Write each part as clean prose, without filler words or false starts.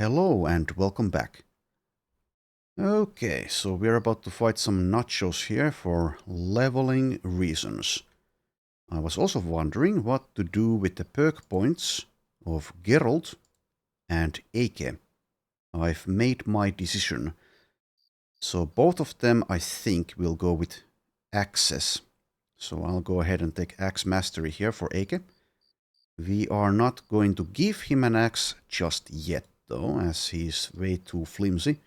Hello and welcome back. Okay, so we're about to fight some nachos here for leveling reasons. I was also wondering what to do with the perk points of Geralt and Eike. I've made my decision. So both of them I think will go with axes. So I'll go ahead and take axe mastery here for Eike. We are not going to give him an axe just yet though, as he's way too flimsy.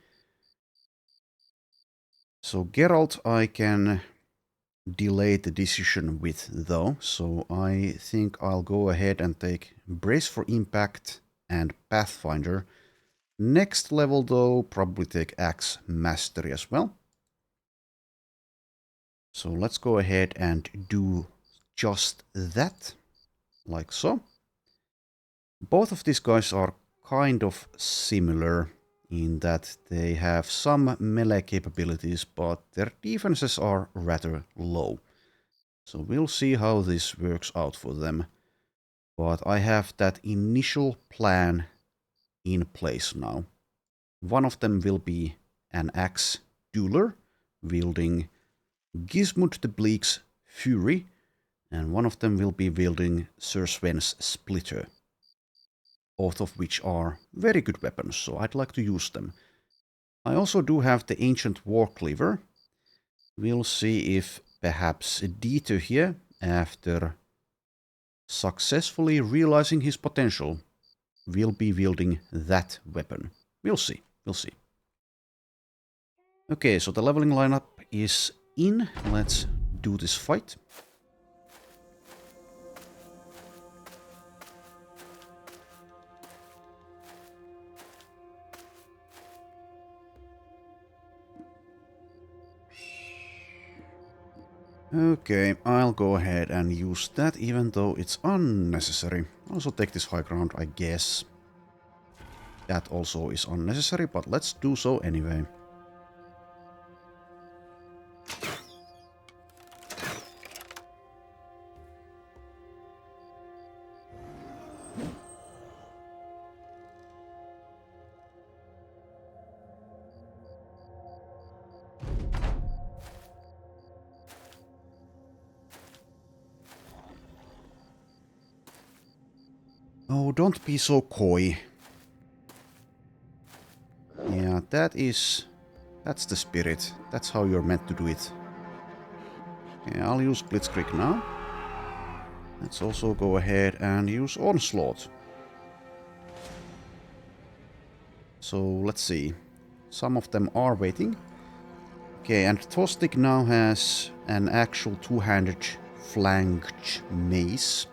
So Geralt I can delay the decision with though, so I think I'll go ahead and take Brace for Impact and Pathfinder. Next level though, probably take Axe Mastery as well. So let's go ahead and do just that, like so. Both of these guys are kind of similar in that they have some melee capabilities, but their defenses are rather low. So we'll see how this works out for them. But I have that initial plan in place now. One of them will be an axe dueler, wielding Gizmund the Bleak's Fury, and one of them will be wielding Sir Sven's Splitter. Both of which are very good weapons, so I'd like to use them. I also do have the Ancient Warcleaver. We'll see if perhaps Dieter here, after successfully realizing his potential, will be wielding that weapon. We'll see. We'll see. Okay, so the leveling lineup is in. Let's do this fight. Okay, I'll go ahead and use that, even though it's unnecessary. Also take this high ground, I guess. That also is unnecessary, but let's do so anyway. Oh, don't be so coy. Yeah, that's the spirit. That's how you're meant to do it. Okay, I'll use Blitzkrieg now. Let's also go ahead and use Onslaught. So let's see. Some of them are waiting. Okay, and Tostig now has an actual two-handed flanked mace.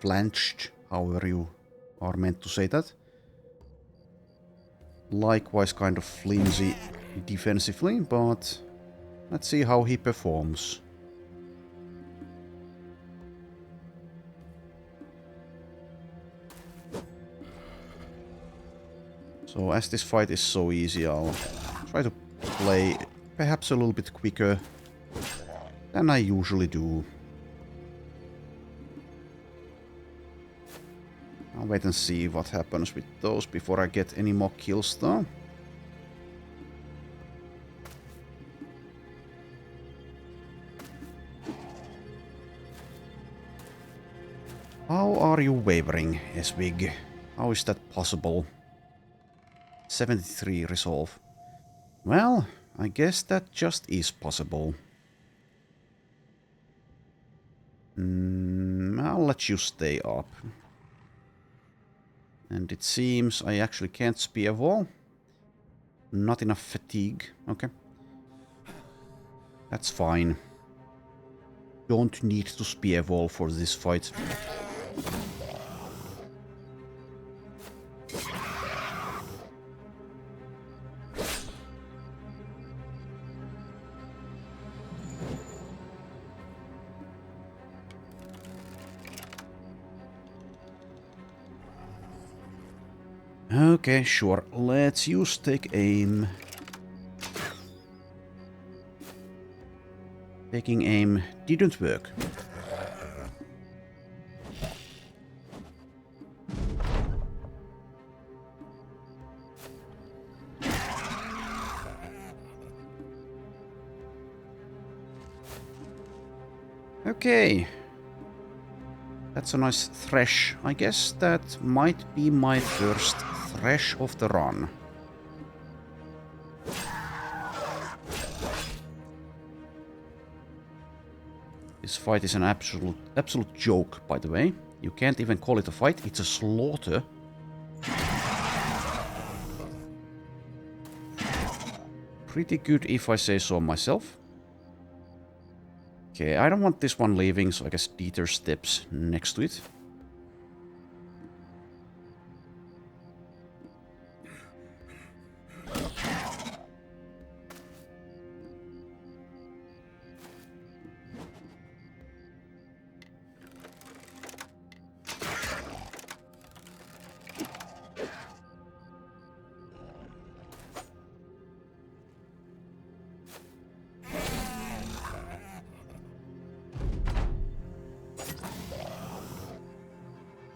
Flanched, however you are meant to say that. Likewise kind of flimsy defensively, but let's see how he performs. So as this fight is so easy, I'll try to play perhaps a little bit quicker than I usually do. I'll wait and see what happens with those before I get any more kills though. How are you wavering, Esvig? How is that possible? 73 resolve. Well, I guess that just is possible. I'll let you stay up. And it seems I actually can't spear wall. Not enough fatigue. Okay. That's fine. Don't need to spear wall for this fight. Okay, sure. Let's use take aim. Taking aim didn't work. Okay. That's a nice thresh. I guess that might be my first thresh of the run. This fight is an absolute joke, by the way. You can't even call it a fight, it's a slaughter. Pretty good if I say so myself. Okay, I don't want this one leaving, so I guess Dieter steps next to it.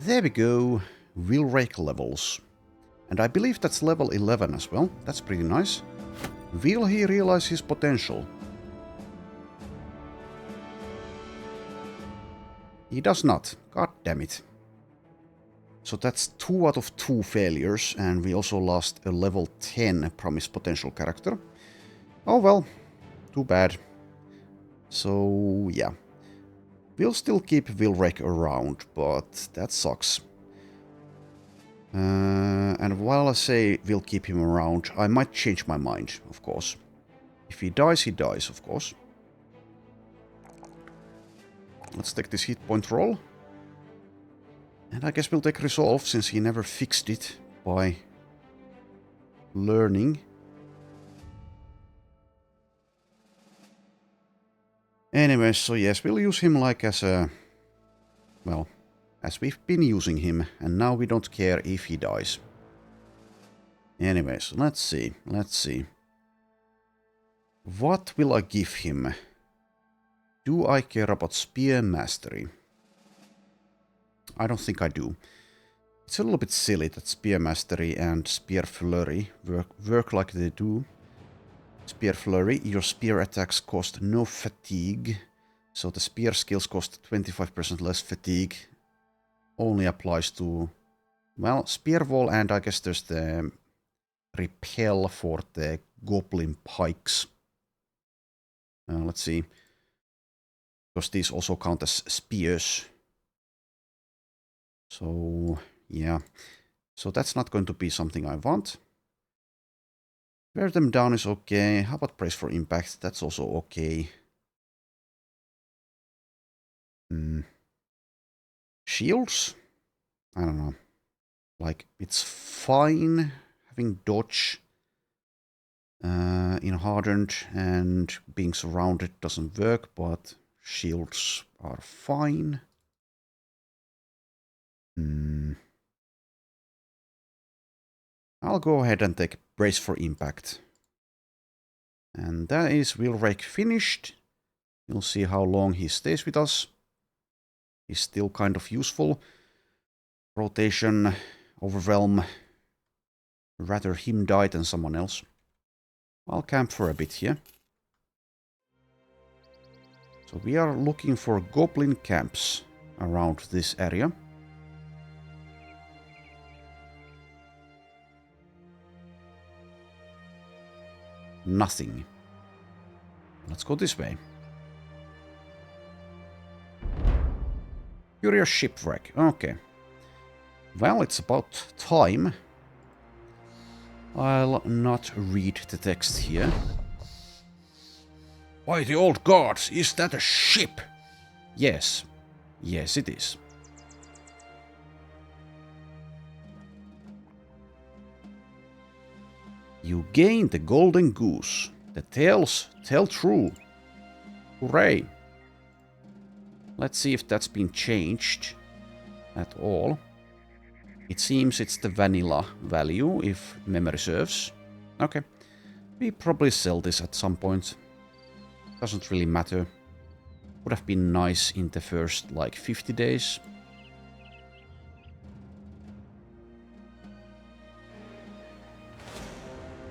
There we go. Will rake levels. And I believe that's level 11 as well. That's pretty nice. Will he realize his potential? He does not. God damn it. So that's 2 out of 2 failures, and we also lost a level 10 promised potential character. Oh well, too bad. So yeah. We'll still keep Wilrek around, but that sucks. And while I say we'll keep him around, I might change my mind, of course. If he dies, of course. Let's take this hit point roll. And I guess we'll take Resolve, since he never fixed it by learning. Anyway, so yes, we'll use him like as a... well, as we've been using him, and now we don't care if he dies. Anyways, let's see. What will I give him? Do I care about Spear Mastery? I don't think I do. It's a little bit silly that Spear Mastery and Spear Flurry work like they do. Spear Flurry, your spear attacks cost no fatigue, so the spear skills cost 25% less fatigue. Only applies to, well, Spear Wall, and I guess there's the Repel for the Goblin Pikes. Let's see. Because these also count as spears. So, yeah. So that's not going to be something I want. Wear them down is okay. How about Brace for Impact? That's also okay. Shields? I don't know. Like, it's fine having dodge in Hardened, and being surrounded doesn't work, but shields are fine. I'll go ahead and take Brace for Impact. And that is Wilrake finished. We'll see how long he stays with us. He's still kind of useful. Rotation, Overwhelm. Rather him die than someone else. I'll camp for a bit here. So we are looking for goblin camps around this area. Nothing. Let's go this way. Curious shipwreck. Okay. Well, it's about time. I'll not read the text here. By the old gods, is that a ship? Yes. Yes, it is. You gain the golden goose. The tales tell true. Hooray. Let's see if that's been changed at all. It seems it's the vanilla value, if memory serves. Okay. We probably sell this at some point. Doesn't really matter. Would have been nice in the first, like, 50 days.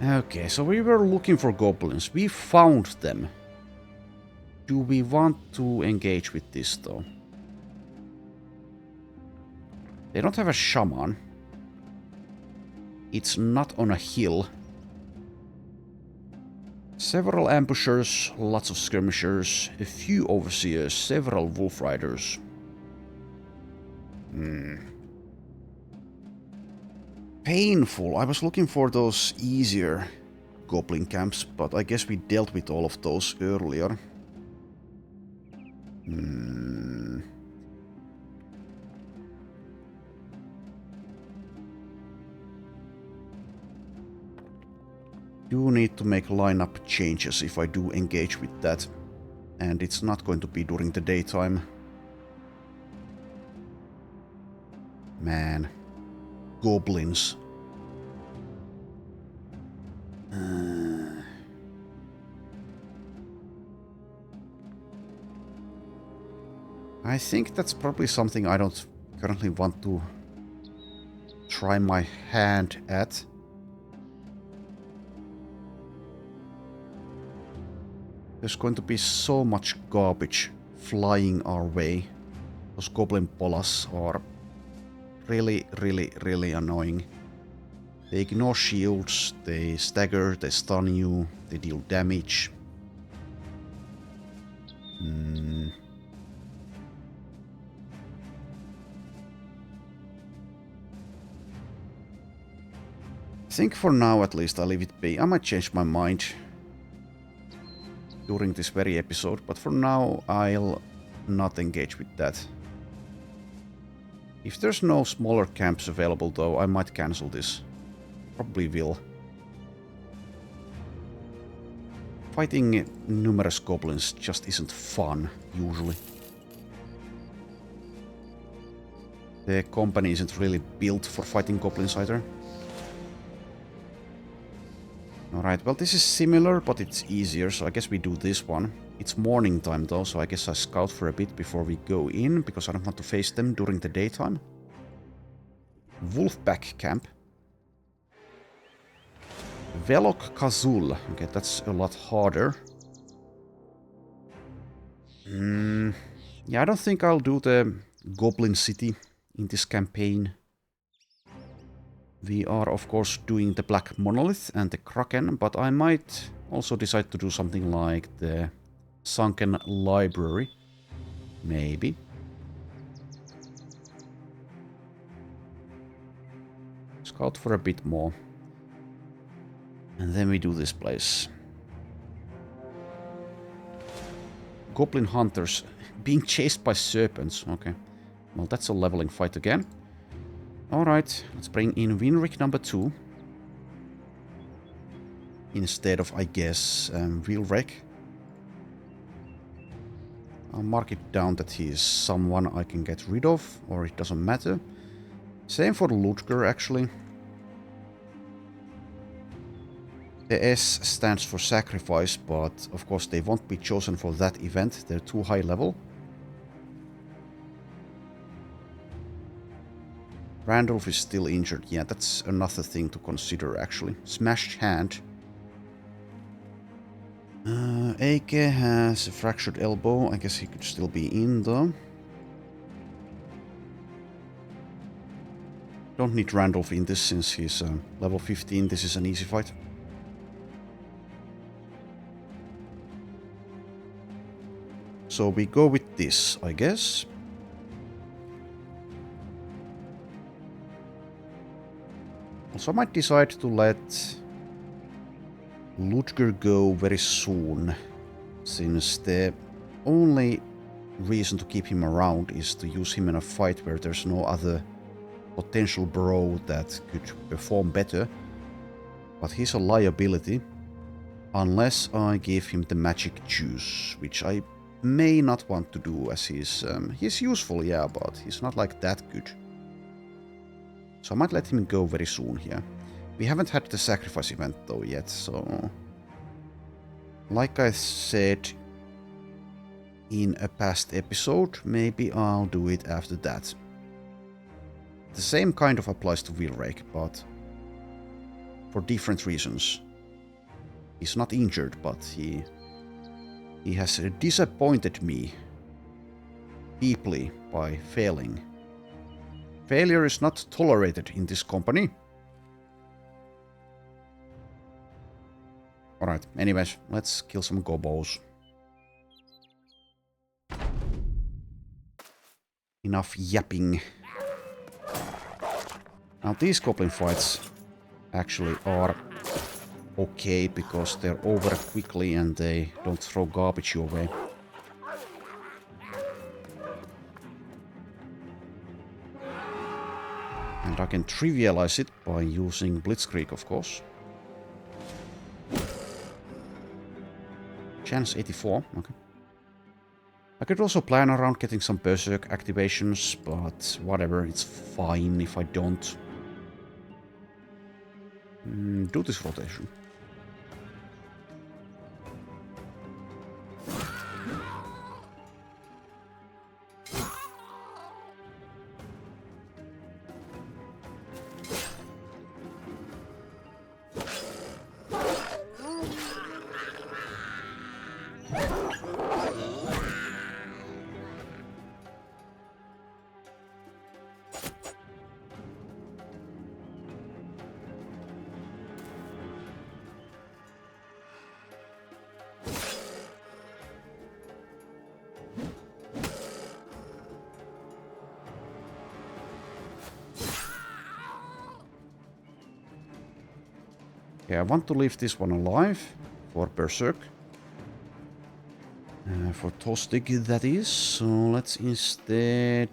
Okay, so we were looking for goblins. We found them. Do we want to engage with this though? They don't have a shaman. It's not on a hill. Several ambushers, lots of skirmishers, a few overseers, several wolf riders. Painful. I was looking for those easier goblin camps, but I guess we dealt with all of those earlier. Do need to make lineup changes if I do engage with that, and it's not going to be during the daytime. Man, goblins. I think that's probably something I don't currently want to try my hand at. There's going to be so much garbage flying our way. Those goblin bolas are really, really, really annoying. They ignore shields, they stagger, they stun you, they deal damage. I think for now at least I'll leave it be. I might change my mind during this very episode, but for now I'll not engage with that. If there's no smaller camps available though, I might cancel this. Probably will. Fighting numerous goblins just isn't fun, usually. The company isn't really built for fighting goblins either. Alright, well this is similar, but it's easier, so I guess we do this one. It's morning time though, so I guess I scout for a bit before we go in, because I don't want to face them during the daytime. Wolfpack camp. Velok Kazul. Okay, that's a lot harder. Yeah, I don't think I'll do the Goblin City in this campaign. We are, of course, doing the Black Monolith and the Kraken, but I might also decide to do something like the Sunken Library. Maybe. Scout for a bit more. And then we do this place. Goblin Hunters being chased by serpents. Okay. Well, that's a leveling fight again. Alright, let's bring in Winrick number 2. Instead of, I guess, Wheelwreck. I'll mark it down that he is someone I can get rid of, or it doesn't matter. Same for Ludger, actually. The S stands for sacrifice, but of course they won't be chosen for that event. They're too high level. Randolph is still injured. Yeah, that's another thing to consider, actually. Smashed hand. Ake has a fractured elbow. I guess he could still be in, though. Don't need Randolph in this since he's level 15. This is an easy fight. So we go with this, I guess. Also, I might decide to let Ludger go very soon, since the only reason to keep him around is to use him in a fight where there's no other potential bro that could perform better. But he's a liability, unless I give him the magic juice, which I may not want to do, as he's useful, yeah, but he's not like that good. So I might let him go very soon here. We haven't had the sacrifice event though yet, so... Like I said in a past episode, maybe I'll do it after that. The same kind of applies to Wheelrake, but for different reasons. He's not injured, but he He has disappointed me deeply by failing. Failure is not tolerated in this company. Alright, anyways, let's kill some gobos. Enough yapping. Now these goblin fights actually are okay because they're over quickly and they don't throw garbage your way. And I can trivialize it by using Blitzkrieg, of course. Chance 84, okay. I could also plan around getting some Berserk activations, but whatever, it's fine if I don't. Do this rotation. Okay, I want to leave this one alive for Berserk. For Tostig, that is. So let's instead...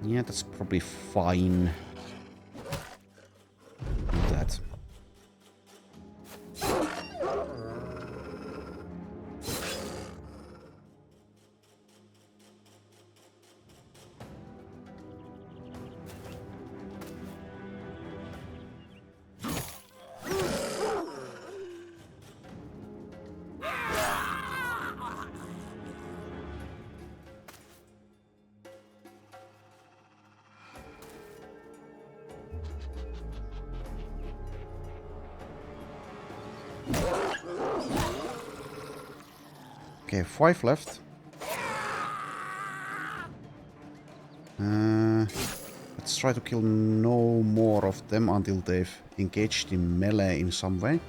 Yeah, that's probably fine. Do that. Okay, 5 left. Let's try to kill no more of them until they've engaged in melee in some way.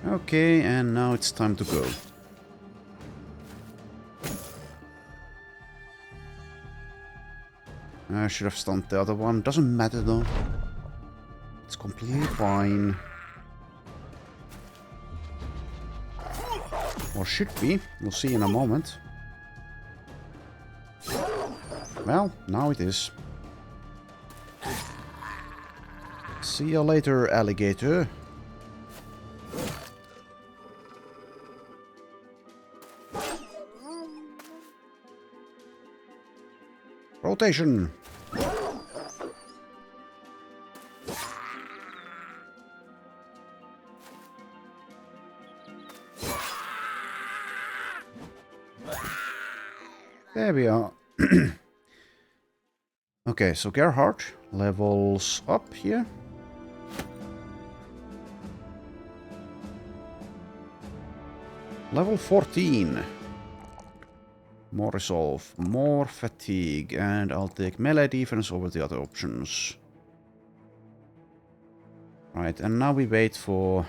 Okay, and now it's time to go. I should have stunned the other one. Doesn't matter though. It's completely fine. Or should be. We'll see in a moment. Well, now it is. See you later, alligator. Rotation. There we are. Okay, so Gerhard levels up here. Level 14. More resolve, more fatigue, and I'll take melee defense over the other options. Right, and now we wait for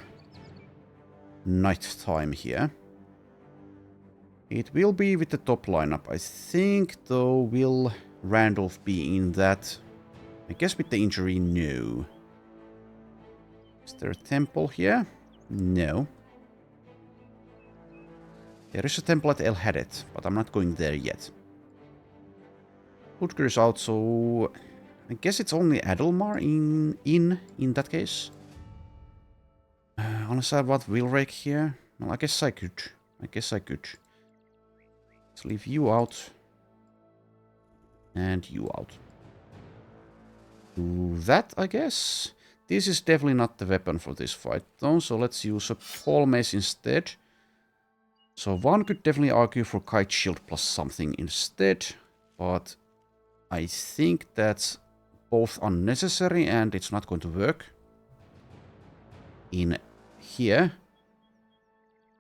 night time here. It will be with the top lineup. I think, though, will Randolph be in that? I guess with the injury, no. Is there a temple here? No. There is a temple at El Hadet, but I'm not going there yet. Ludger is out, so I guess it's only Adelmar in that case. Unless I want Wilrake here. Well, I guess I could. Let's leave you out. And you out. Do that, I guess. this is definitely not the weapon for this fight, though, so let's use a pole mace instead. So one could definitely argue for kite shield plus something instead, but I think that's both unnecessary and it's not going to work in here.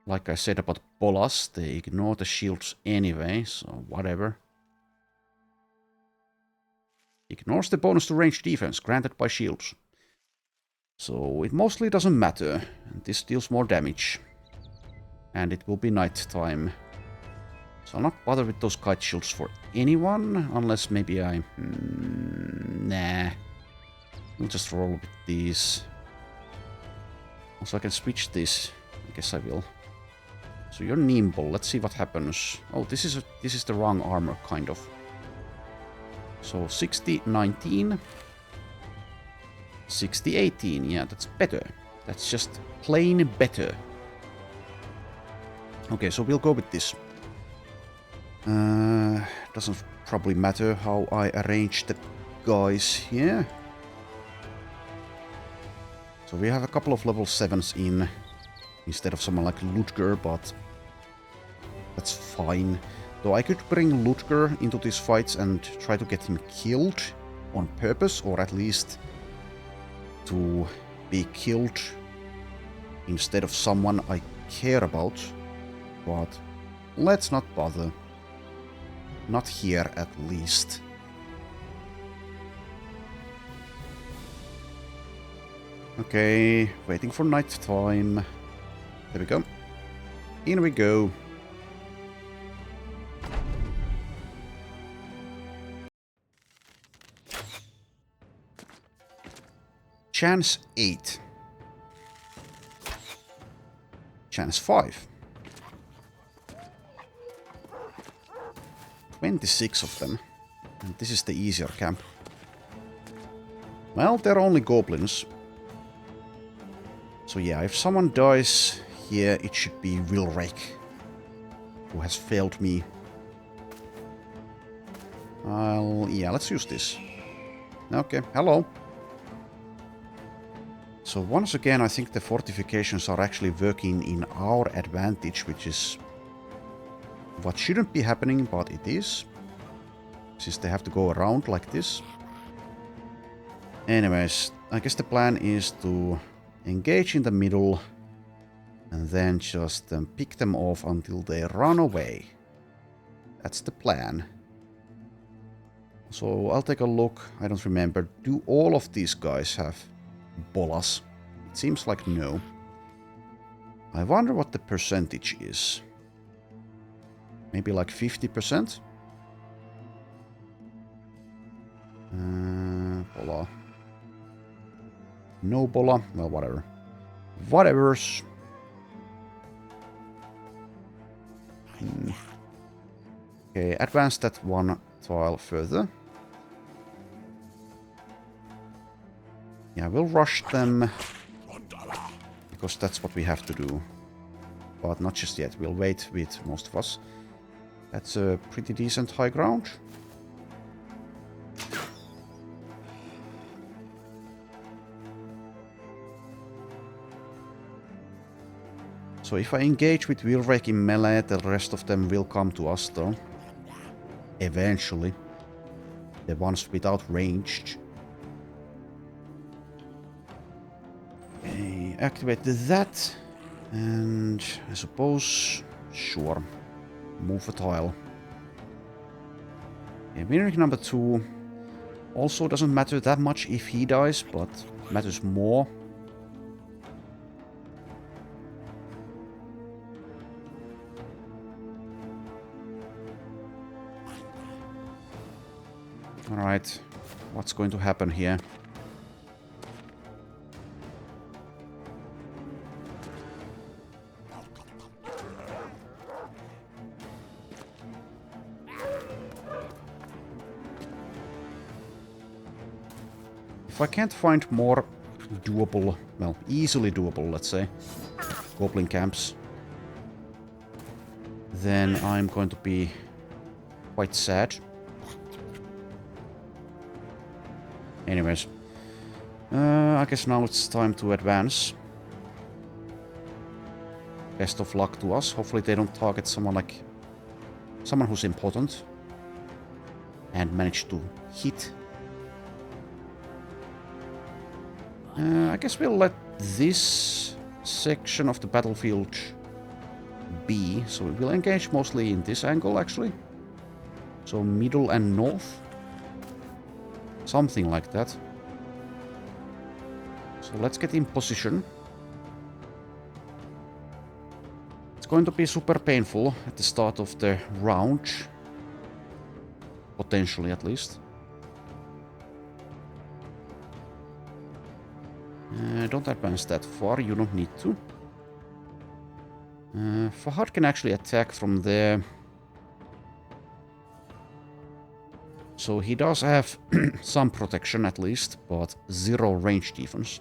Like I said about bolas, they ignore the shields anyway, so whatever. Ignores the bonus to range defense granted by shields. So it mostly doesn't matter. This deals more damage. And it will be night time. So I'll not bother with those kite shields for anyone, unless maybe I... nah. I'll just roll with these. Also I can switch this. I guess I will. So you're nimble. Let's see what happens. Oh, this is the wrong armor, kind of. So 60-19. 60-18. Yeah, that's better. That's just plain better. Okay, so we'll go with this. Doesn't probably matter how I arrange the guys here. So we have a couple of level 7s in instead of someone like Ludger, but that's fine. Though I could bring Ludger into these fights and try to get him killed on purpose, or at least to be killed instead of someone I care about. But let's not bother. Not here, at least. Okay, waiting for night time. There we go. In we go. Chance 8. Chance 5. 26 of them. And this is the easier camp. Well, they're only goblins. So yeah, if someone dies here, it should be Wilrake, who has failed me. Yeah, let's use this. Okay, hello. So once again, I think the fortifications are actually working in our advantage, which is what shouldn't be happening, but it is. Since they have to go around like this. Anyways, I guess the plan is to engage in the middle and then just pick them off until they run away. That's the plan. So I'll take a look. I don't remember. Do all of these guys have bolas? It seems like no. I wonder what the percentage is. Maybe like 50%? Bola. No bola? Well, whatever. Whatevers. Okay, advance that one tile further. Yeah, we'll rush them. Because that's what we have to do. But not just yet. We'll wait with most of us. That's a pretty decent high ground. So if I engage with Wilrake in melee, the rest of them will come to us though. Eventually. The ones without ranged. Okay, activate that. And I suppose... Sure. Move a tile. Okay, Wilrake number 2 also doesn't matter that much if he dies, but matters more. Alright, what's going to happen here? If I can't find more doable, well, easily doable, let's say, goblin camps, then I'm going to be quite sad. Anyways, I guess now it's time to advance. Best of luck to us. Hopefully they don't target someone who's important. And manage to hit. I guess we'll let this section of the battlefield be. So we'll engage mostly in this angle, actually. So middle and north. Something like that. So let's get in position. It's going to be super painful at the start of the round. Potentially, at least. Don't advance that far, you don't need to. Fahad can actually attack from there. So he does have some protection at least, but 0 range defense.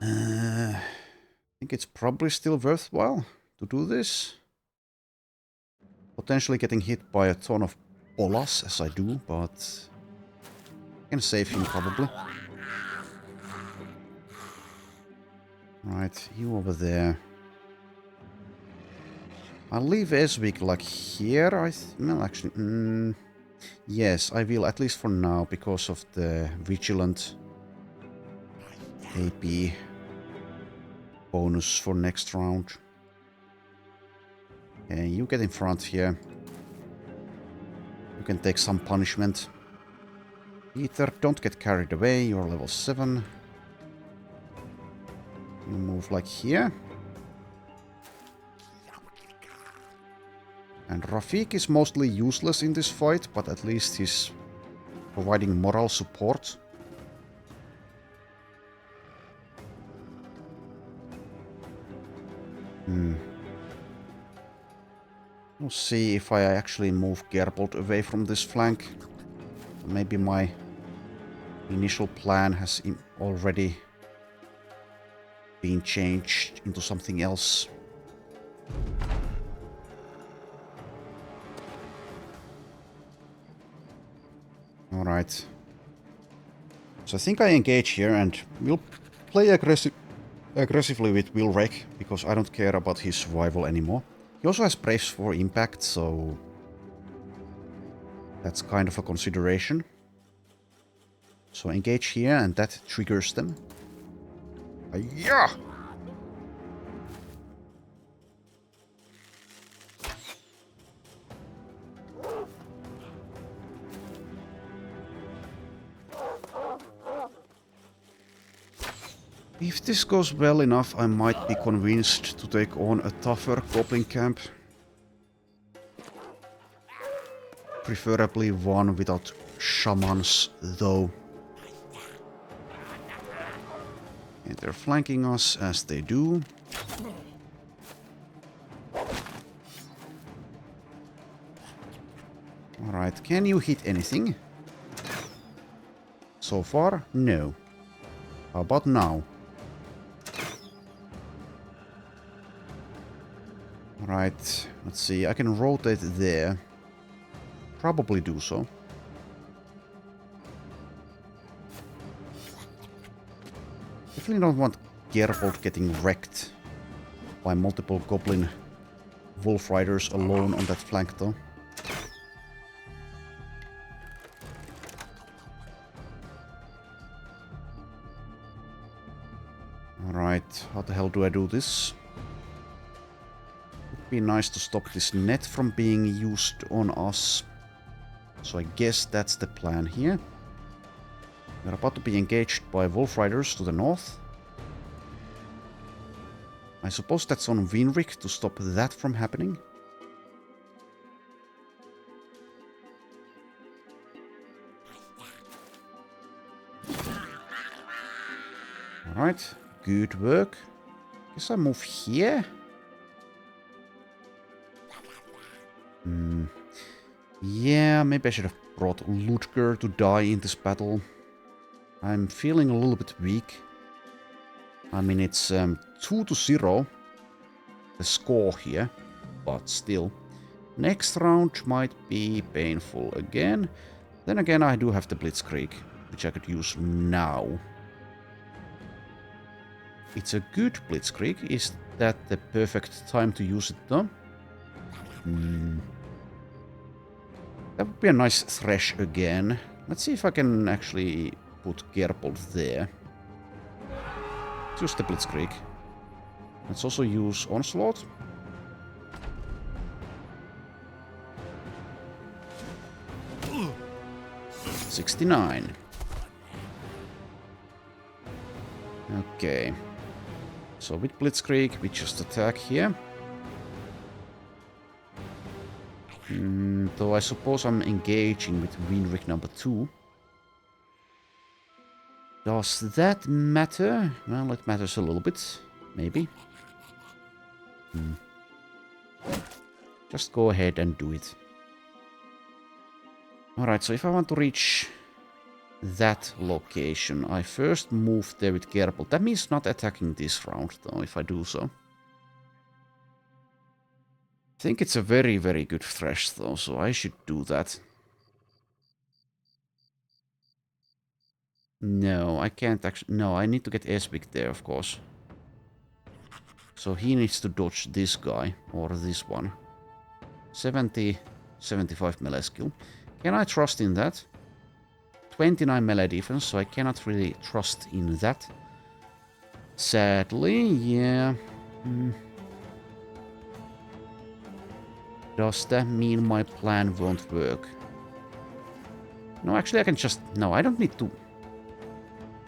I think it's probably still worthwhile to do this. Potentially getting hit by a ton of bolas, as I do, but I can save him probably. Right, you over there. I'll leave Esvik like here, well, actually, yes, I will, at least for now, because of the Vigilant AP bonus for next round. Okay, you get in front here. You can take some punishment. Peter, don't get carried away, you're level 7. You move like here. And Rafik is mostly useless in this fight, but at least he's providing moral support. We'll see if I actually move Gerbold away from this flank. Maybe my initial plan has already been changed into something else. Alright. So I think I engage here and we'll play aggressively with Wilrek, because I don't care about his survival anymore. He also has Brace for impact, so that's kind of a consideration. So engage here and that triggers them. Yeah! If this goes well enough, I might be convinced to take on a tougher goblin camp. Preferably one without shamans, though. And they're flanking us, as they do. Alright, can you hit anything? So far, no. How about now? Right, let's see, I can rotate there. Probably do so. Definitely don't want Gerbold getting wrecked by multiple goblin wolf riders alone on that flank though. Alright, how the hell do I do this? Be nice to stop this net from being used on us. So I guess that's the plan here. We're about to be engaged by wolf riders to the north. I suppose that's on Winrik to stop that from happening. Alright, good work. Guess I move here. Yeah, maybe I should have brought Ludger to die in this battle. I'm feeling a little bit weak. I mean, it's 2-0, the score here, but still. Next round might be painful again. Then again, I do have the Blitzkrieg, which I could use now. It's a good Blitzkrieg. Is that the perfect time to use it though? That would be a nice thresh again. Let's see if I can actually put Gerbold there. Let's use the Blitzkrieg. Let's also use Onslaught. $69. Okay. So with Blitzkrieg, we just attack here. Though I suppose I'm engaging with Winrick number 2. Does that matter? Well, it matters a little bit. Maybe. Just go ahead and do it. Alright, so if I want to reach that location, I first move there with Gerbold. That means not attacking this round, though, if I do so. I think it's a very, very good thresh, though, so I should do that. No, I can't actually... No, I need to get Esbik there, of course. So he needs to dodge this guy, or this one. 70, 75 melee skill. Can I trust in that? 29 melee defense, so I cannot really trust in that. Sadly, yeah. Does that mean my plan won't work? No, actually I can just... No, I don't need to...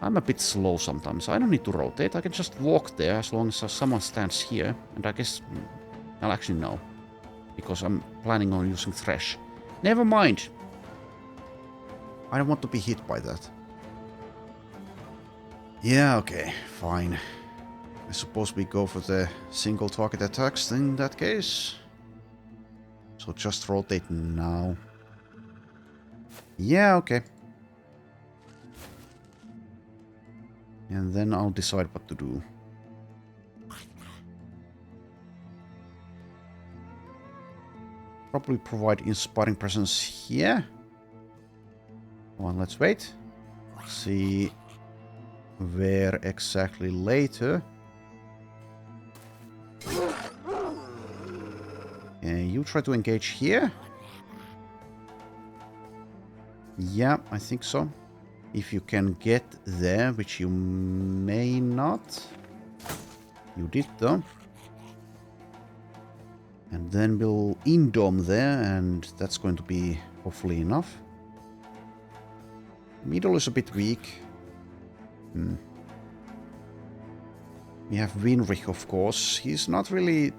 I'm a bit slow sometimes. I don't need to rotate. I can just walk there as long as someone stands here. And I guess... I'll actually no. Because I'm planning on using Thresh. Never mind. I don't want to be hit by that. Yeah, okay. Fine. I suppose we go for the single target attacks in that case. So just rotate now. Yeah, okay. And then I'll decide what to do. Probably provide inspiring presence here. Well, let's wait. See where exactly later. And you try to engage here. Yeah, I think so. If you can get there, which you may not. You did though. And then we'll indom there, and that's going to be hopefully enough. Middle is a bit weak. We have Winrich, of course. He's not really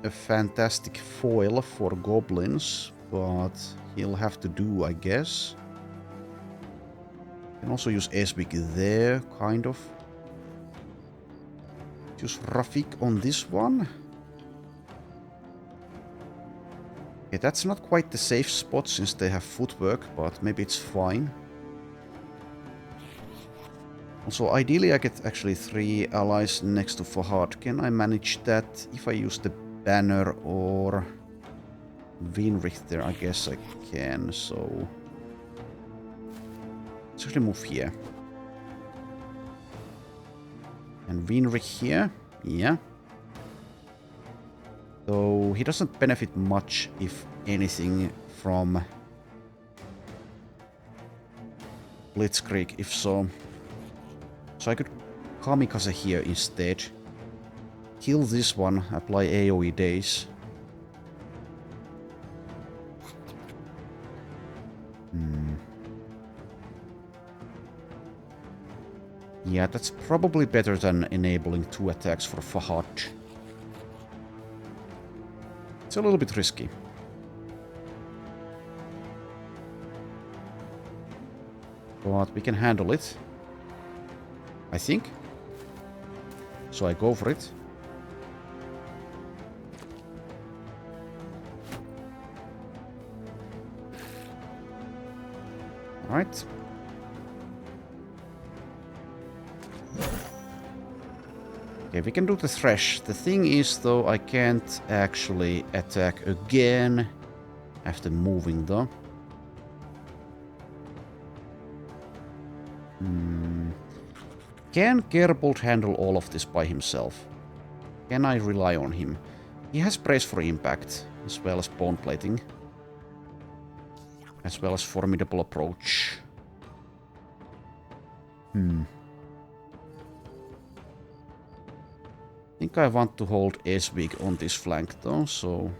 a fantastic foil for goblins, but he'll have to do, I guess. Can also use Esbik there, kind of. Use Rafik on this one. Okay, that's not quite the safe spot since they have footwork, but maybe it's fine. Also, ideally I get actually 3 allies next to Fahad. Can I manage that if I use the banner or Winrich there? I guess I can, so... Let's actually move here. And Winrich here, yeah. So he doesn't benefit much, if anything, from Blitzkrieg, if so. So I could Kamikaze here instead. Kill this one, apply AoE days. Yeah, that's probably better than enabling 2 attacks for Fahad. It's a little bit risky. But we can handle it. I think. So I go for it. Alright. Okay, we can do the Thresh. The thing is, though, I can't actually attack again after moving, though. Can Gerbold handle all of this by himself? Can I rely on him? He has Brace for Impact, as well as Bone Plating. As well as Formidable Approach. I think I want to hold Eswig on this flank though, so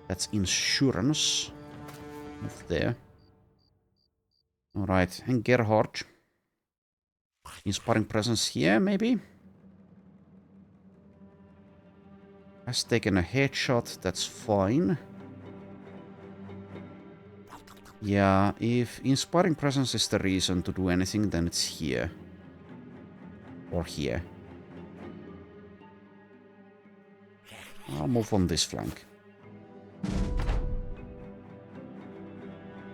that's insurance. Move there. Alright, and Gerhard. Inspiring Presence here, maybe? Has taken a headshot, that's fine. Yeah, if Inspiring Presence is the reason to do anything, then it's here. Or here. I'll move on this flank.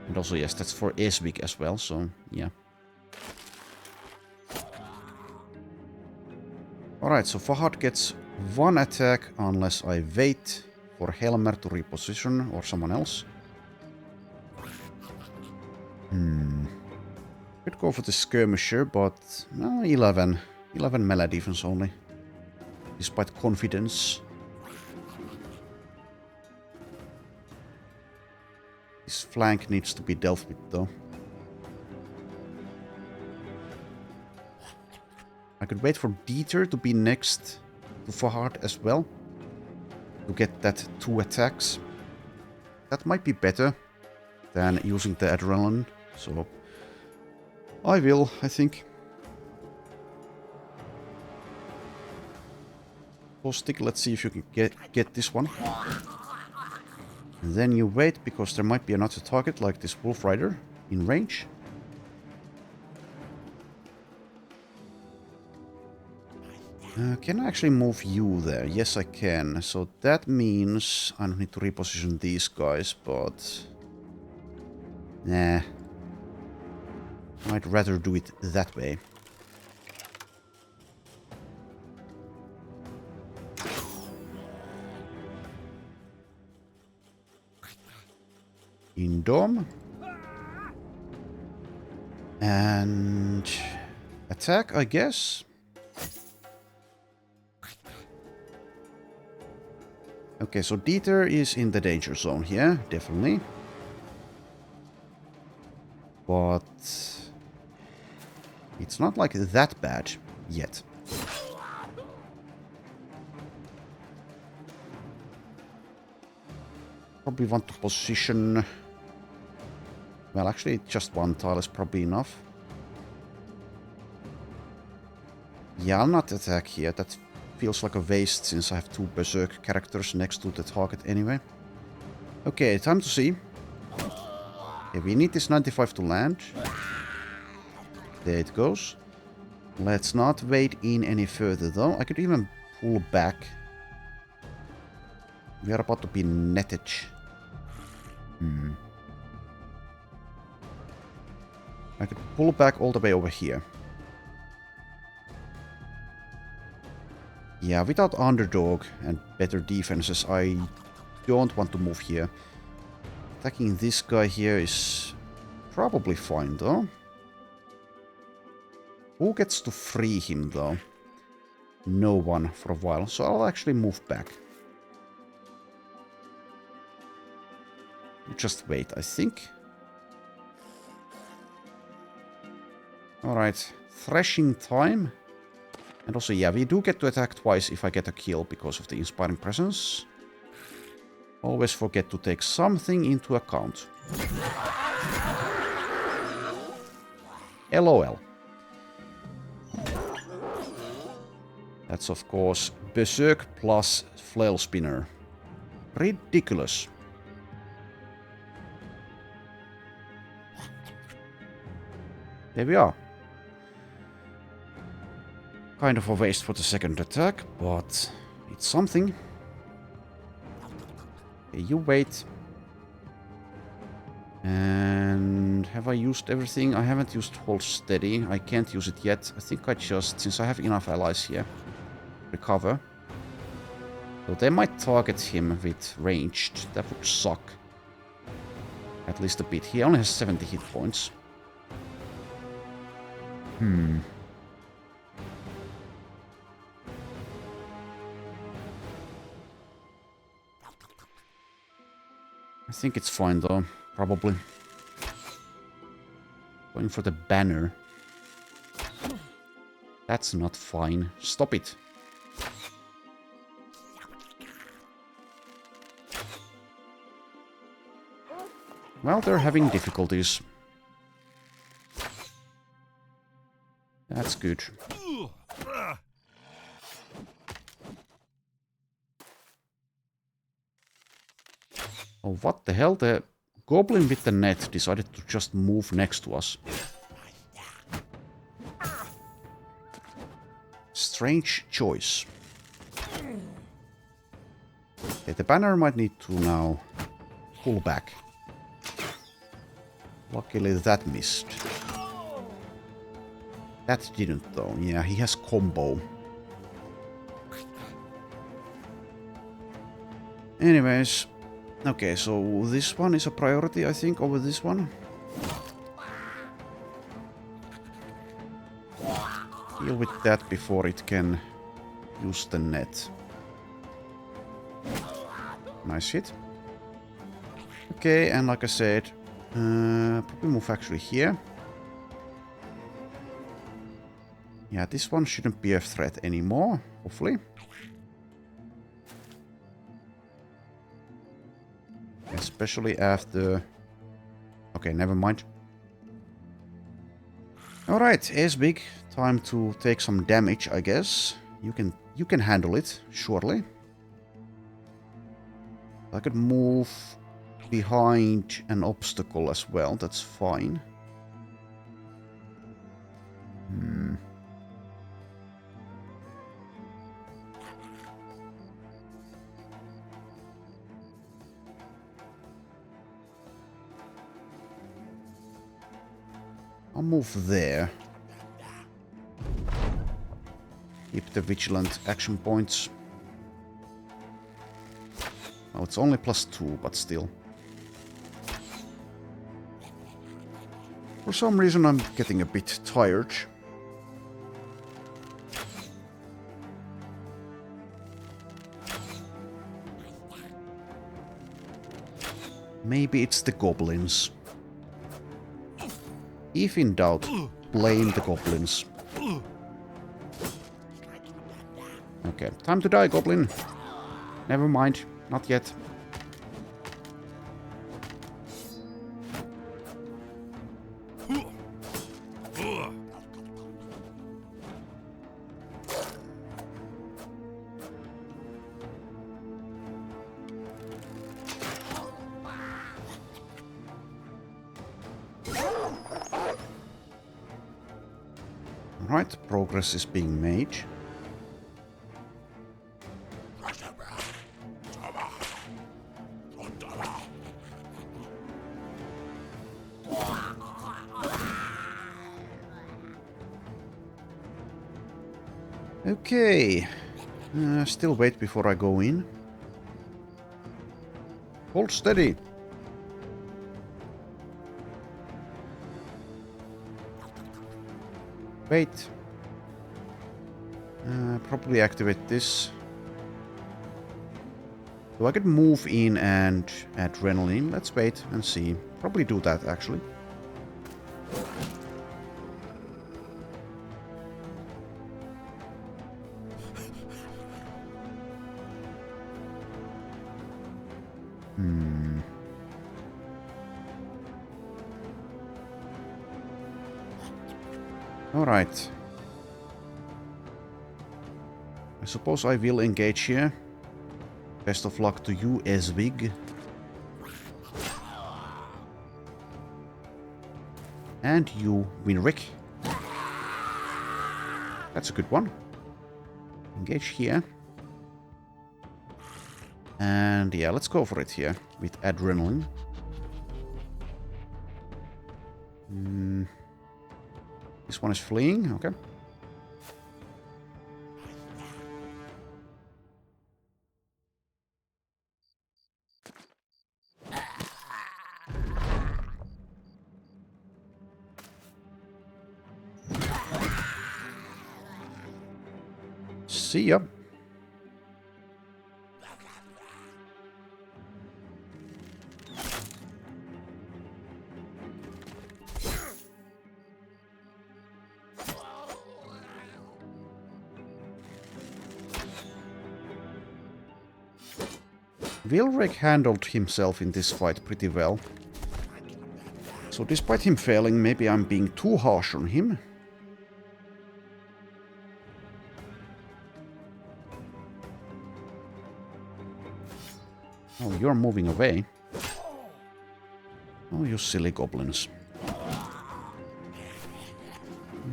And also, yes, that's for Eswig as well, so yeah. Alright, so Fahad gets one attack unless I wait for Helmer to reposition or someone else. Could go for the Skirmisher, but no, 11 melee defense only. Despite confidence. This flank needs to be dealt with though. I could wait for Dieter to be next to Fahad as well. To get that 2 attacks. That might be better than using the Adrenaline. So I will, I think. Stick, let's see if you can get this one. And then you wait, because there might be another target like this Wolf Rider in range. Can I actually move you there? Yes, I can. So that means I don't need to reposition these guys, but... Nah. I'd rather do it that way. In Dom. And... attack, I guess. Okay, so Dieter is in the danger zone here, definitely. But... it's not like that bad yet. Probably want to position... well, actually, just one tile is probably enough. Yeah, I'll not attack here. That feels like a waste since I have 2 Berserk characters next to the target anyway. Okay, time to see. Okay, we need this 95 to land. There it goes. Let's not wait in any further though. I could even pull back. We are about to be netted. I could pull back all the way over here. Yeah, without Underdog and better defenses, I don't want to move here. Attacking this guy here is probably fine though. Who gets to free him though? No one for a while, so I'll actually move back. Just wait, I think. Alright, threshing time. And also, yeah, we do get to attack twice if I get a kill because of the Inspiring Presence. Always forget to take something into account. LOL. That's of course Berserk plus Flail Spinner. Ridiculous. There we are. Kind of a waste for the second attack, but it's something. Okay, you wait. And have I used everything? I haven't used Hold Steady. I can't use it yet. I think I just, since I have enough allies here, recover. So they might target him with ranged. That would suck. At least a bit. He only has 70 hit points. I think it's fine though, probably. Going for the banner. That's not fine. Stop it. Well, they're having difficulties. That's good. Oh, what the hell? The goblin with the net decided to just move next to us. Strange choice. Okay, the banner might need to now pull back. Luckily that missed. That didn't though. Yeah, he has combo. Anyways. Okay, so this one is a priority, I think, over this one. Deal with that before it can use the net. Nice hit. Okay, and like I said, probably move actually here. Yeah, this one shouldn't be a threat anymore, hopefully. Especially after... Okay, never mind. Alright, Ace Big. Time to take some damage, I guess. You can handle it, surely. I could move behind an obstacle as well, that's fine. I'll move there. Keep the vigilant action points. Oh, it's only +2, but still. For some reason I'm getting a bit tired. Maybe it's the goblins. If in doubt, blame the goblins. Okay, time to die, goblin. Never mind, not yet. Right, progress is being made. Okay. Still wait before I go in. Hold steady. Wait. Probably activate this. So I could move in and adrenaline. Let's wait and see. Probably do that actually. Alright. I suppose I will engage here. Best of luck to you, Esvig. And you, Winrick. That's a good one. Engage here. And yeah, let's go for it here with adrenaline. This one is fleeing, okay. See ya. Vilrek handled himself in this fight pretty well. So despite him failing, maybe I'm being too harsh on him. Oh, you're moving away. Oh, you silly goblins.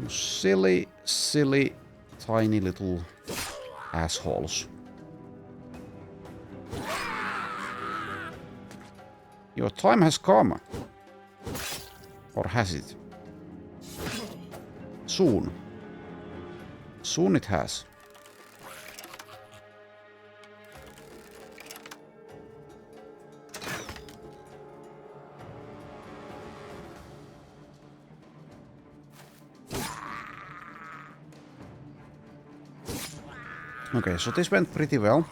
You silly, silly, tiny little assholes. Your time has come. Or has it? Soon. Soon it has. Okay, so this went pretty well.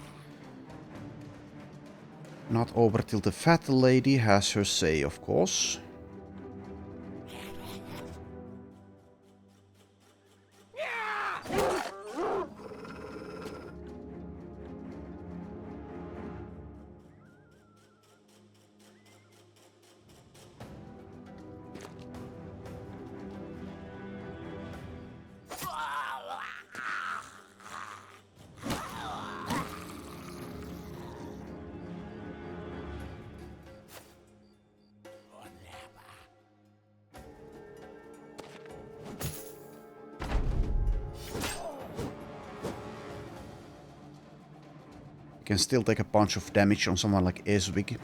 Not over till the fat lady has her say, of course. Can still take a bunch of damage on someone like Eswig.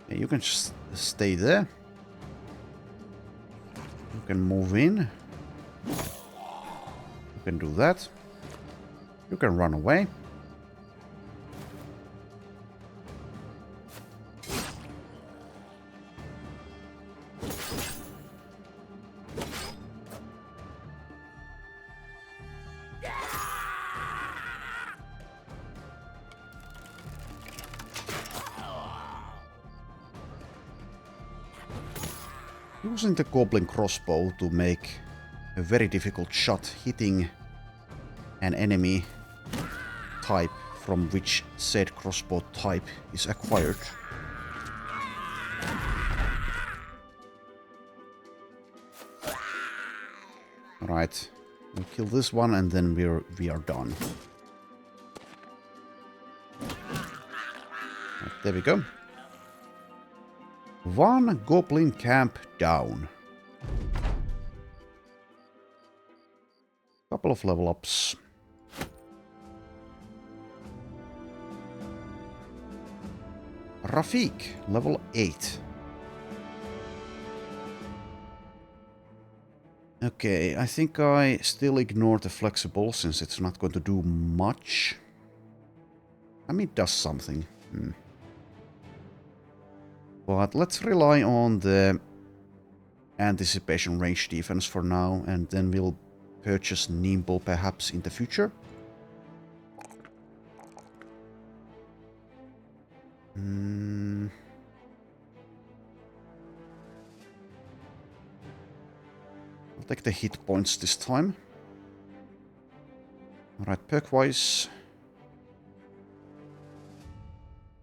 Yeah, you can just stay there. You can move in. You can do that. You can run away. Using the goblin crossbow to make a very difficult shot hitting an enemy type from which said crossbow type is acquired. Alright, we'll kill this one and then we are done. Right, there we go. One goblin camp down. Couple of level ups. Rafik, level 8. Okay, I think I still ignore the flexible since it's not going to do much. I mean, it does something. But let's rely on the anticipation range defense for now, and then we'll purchase Nimble perhaps in the future. I'll take the hit points this time. Alright, perk-wise.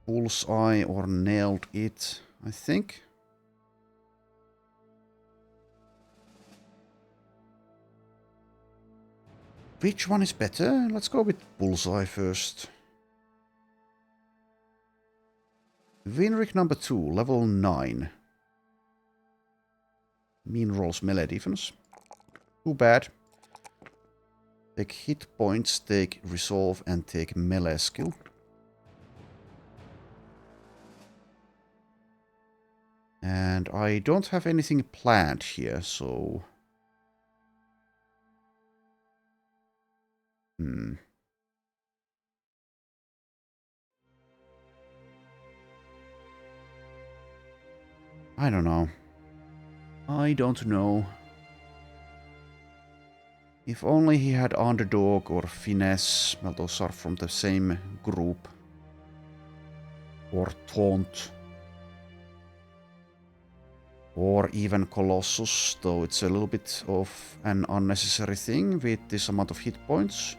Bullseye or nailed it, I think. Which one is better? Let's go with Bullseye first. Winrick number 2, level 9. Mean rolls melee defense. Too bad. Take hit points, take resolve, and take melee skill. And I don't have anything planned here, so... I don't know. I don't know. If only he had Underdog or Finesse. Well, those are from the same group. Or Taunt. Or even Colossus, though it's a little bit of an unnecessary thing with this amount of hit points.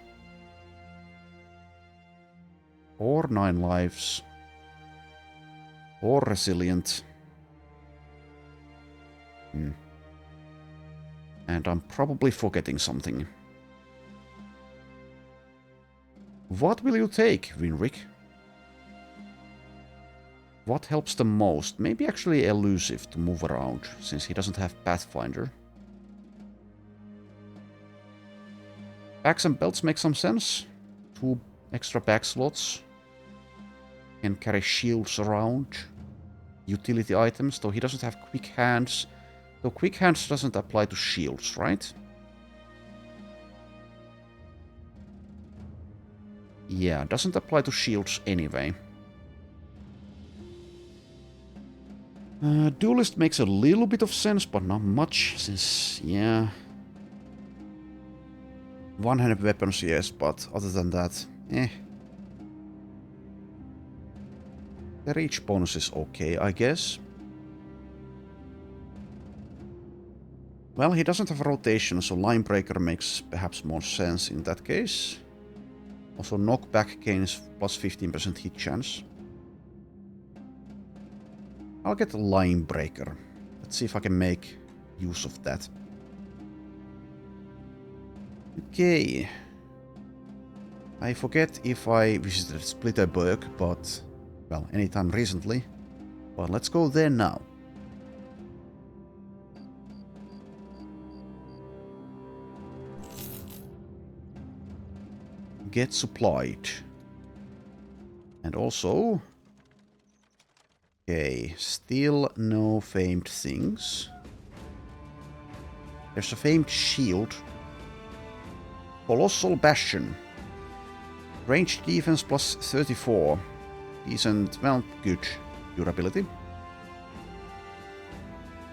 Or 9 lives. Or Resilient. And I'm probably forgetting something. What will you take, Winrick? What helps the most? Maybe actually Elusive to move around, since he doesn't have Pathfinder. Bags and belts make some sense. 2 extra bag slots. Can carry shields around. Utility items, though he doesn't have quick hands. Though quick hands doesn't apply to shields, right? Yeah, doesn't apply to shields anyway. Duelist makes a little bit of sense, but not much, since, yeah... One-handed weapons, yes, but other than that, eh. The reach bonus is okay, I guess. Well, he doesn't have a rotation, so Linebreaker makes perhaps more sense in that case. Also, knockback gains plus 15% hit chance. I'll get a Linebreaker. Let's see if I can make use of that. Okay. I forget if I visited Splitterberg, but... well, anytime recently. But let's go there now. Get supplied. And also... okay, still no famed things. There's a famed shield. Colossal Bastion. Ranged defense plus 34. Decent, well, good durability.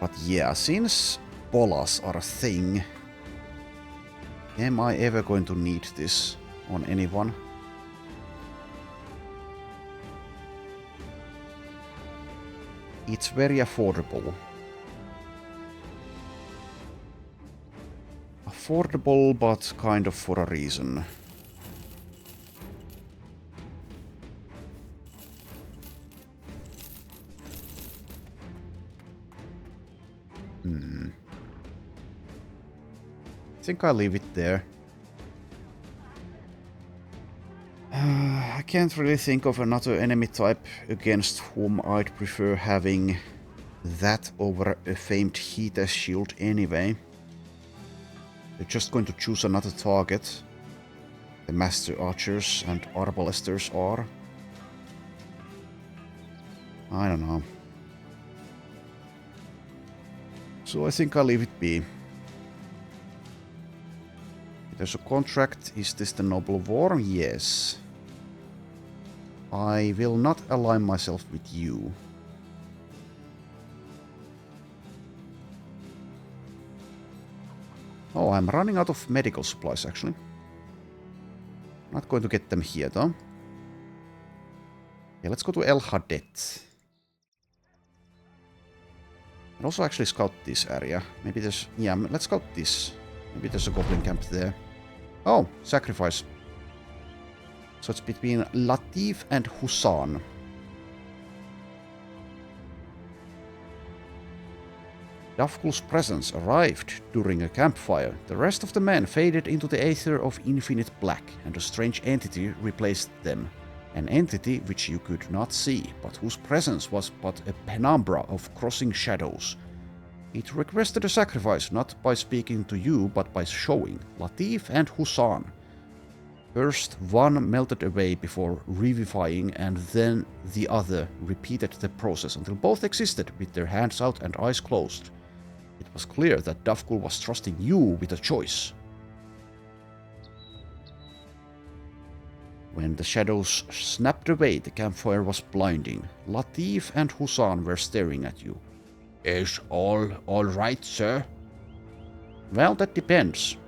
But yeah, since bolas are a thing, am I ever going to need this on anyone? It's very affordable. Affordable, but kind of for a reason. I think I'll leave it there. I can't really think of another enemy type against whom I'd prefer having that over a famed heater shield anyway. They're just going to choose another target. The Master Archers and Arbalesters are. I don't know. So I think I'll leave it be. There's a contract. Is this the Noble War? Yes. I will not align myself with you. Oh, I'm running out of medical supplies, actually. Not going to get them here, though. Okay, let's go to El Hadet. And also actually scout this area. Maybe there's... yeah, let's scout this. Maybe there's a goblin camp there. Oh, sacrifice. So it's between Latif and Husan. Davkul's presence arrived during a campfire. The rest of the men faded into the aether of infinite black, and a strange entity replaced them. An entity which you could not see, but whose presence was but a penumbra of crossing shadows. It requested a sacrifice not by speaking to you, but by showing Latif and Husan. First one melted away before revivifying, and then the other repeated the process until both existed with their hands out and eyes closed. It was clear that Davkul was trusting you with a choice. When the shadows snapped away, the campfire was blinding. Latif and Husan were staring at you. Is all right, sir? Well, that depends.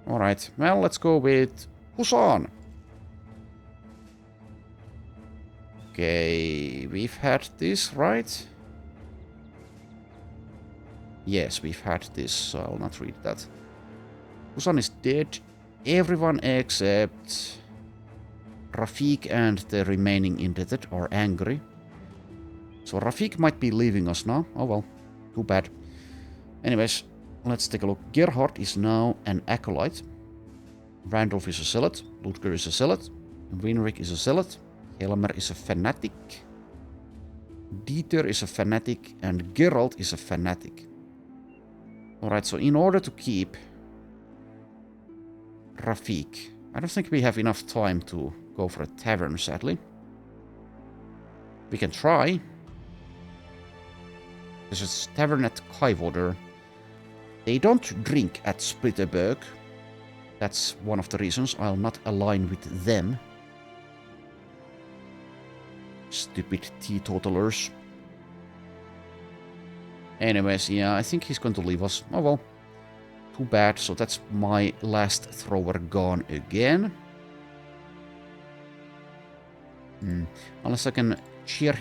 Alright, well, let's go with Husan. Okay, we've had this, right? Yes, we've had this, so I'll not read that. Husan is dead. Everyone except Rafik and the remaining indebted are angry. So Rafik might be leaving us now. Oh well, too bad. Anyways, let's take a look. Gerhard is now an acolyte. Randolph is a zealot. Ludger is a zealot. Winrik is a zealot. Helmer is a fanatic. Dieter is a fanatic. And Geralt is a fanatic. Alright, so in order to keep Rafik, I don't think we have enough time to go for a tavern, sadly. We can try. There's a tavern at Kaivoder. They don't drink at Splitterberg. That's one of the reasons I'll not align with them. Stupid teetotalers. Anyways, yeah, I think he's going to leave us. Oh well. Too bad, so that's my last thrower gone again. Unless I can cheer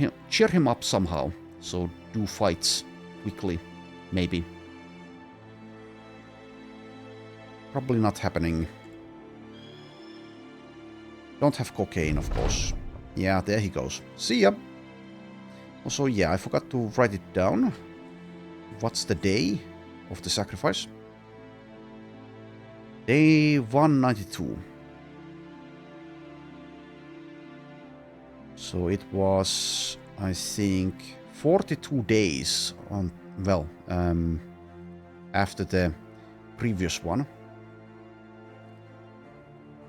him up somehow. So do fights quickly, maybe. Probably not happening. Don't have cocaine, of course. Yeah, there he goes. See ya! Also, yeah, I forgot to write it down. What's the day of the sacrifice? Day 192. So it was, I think, 42 days on, well, after the previous one.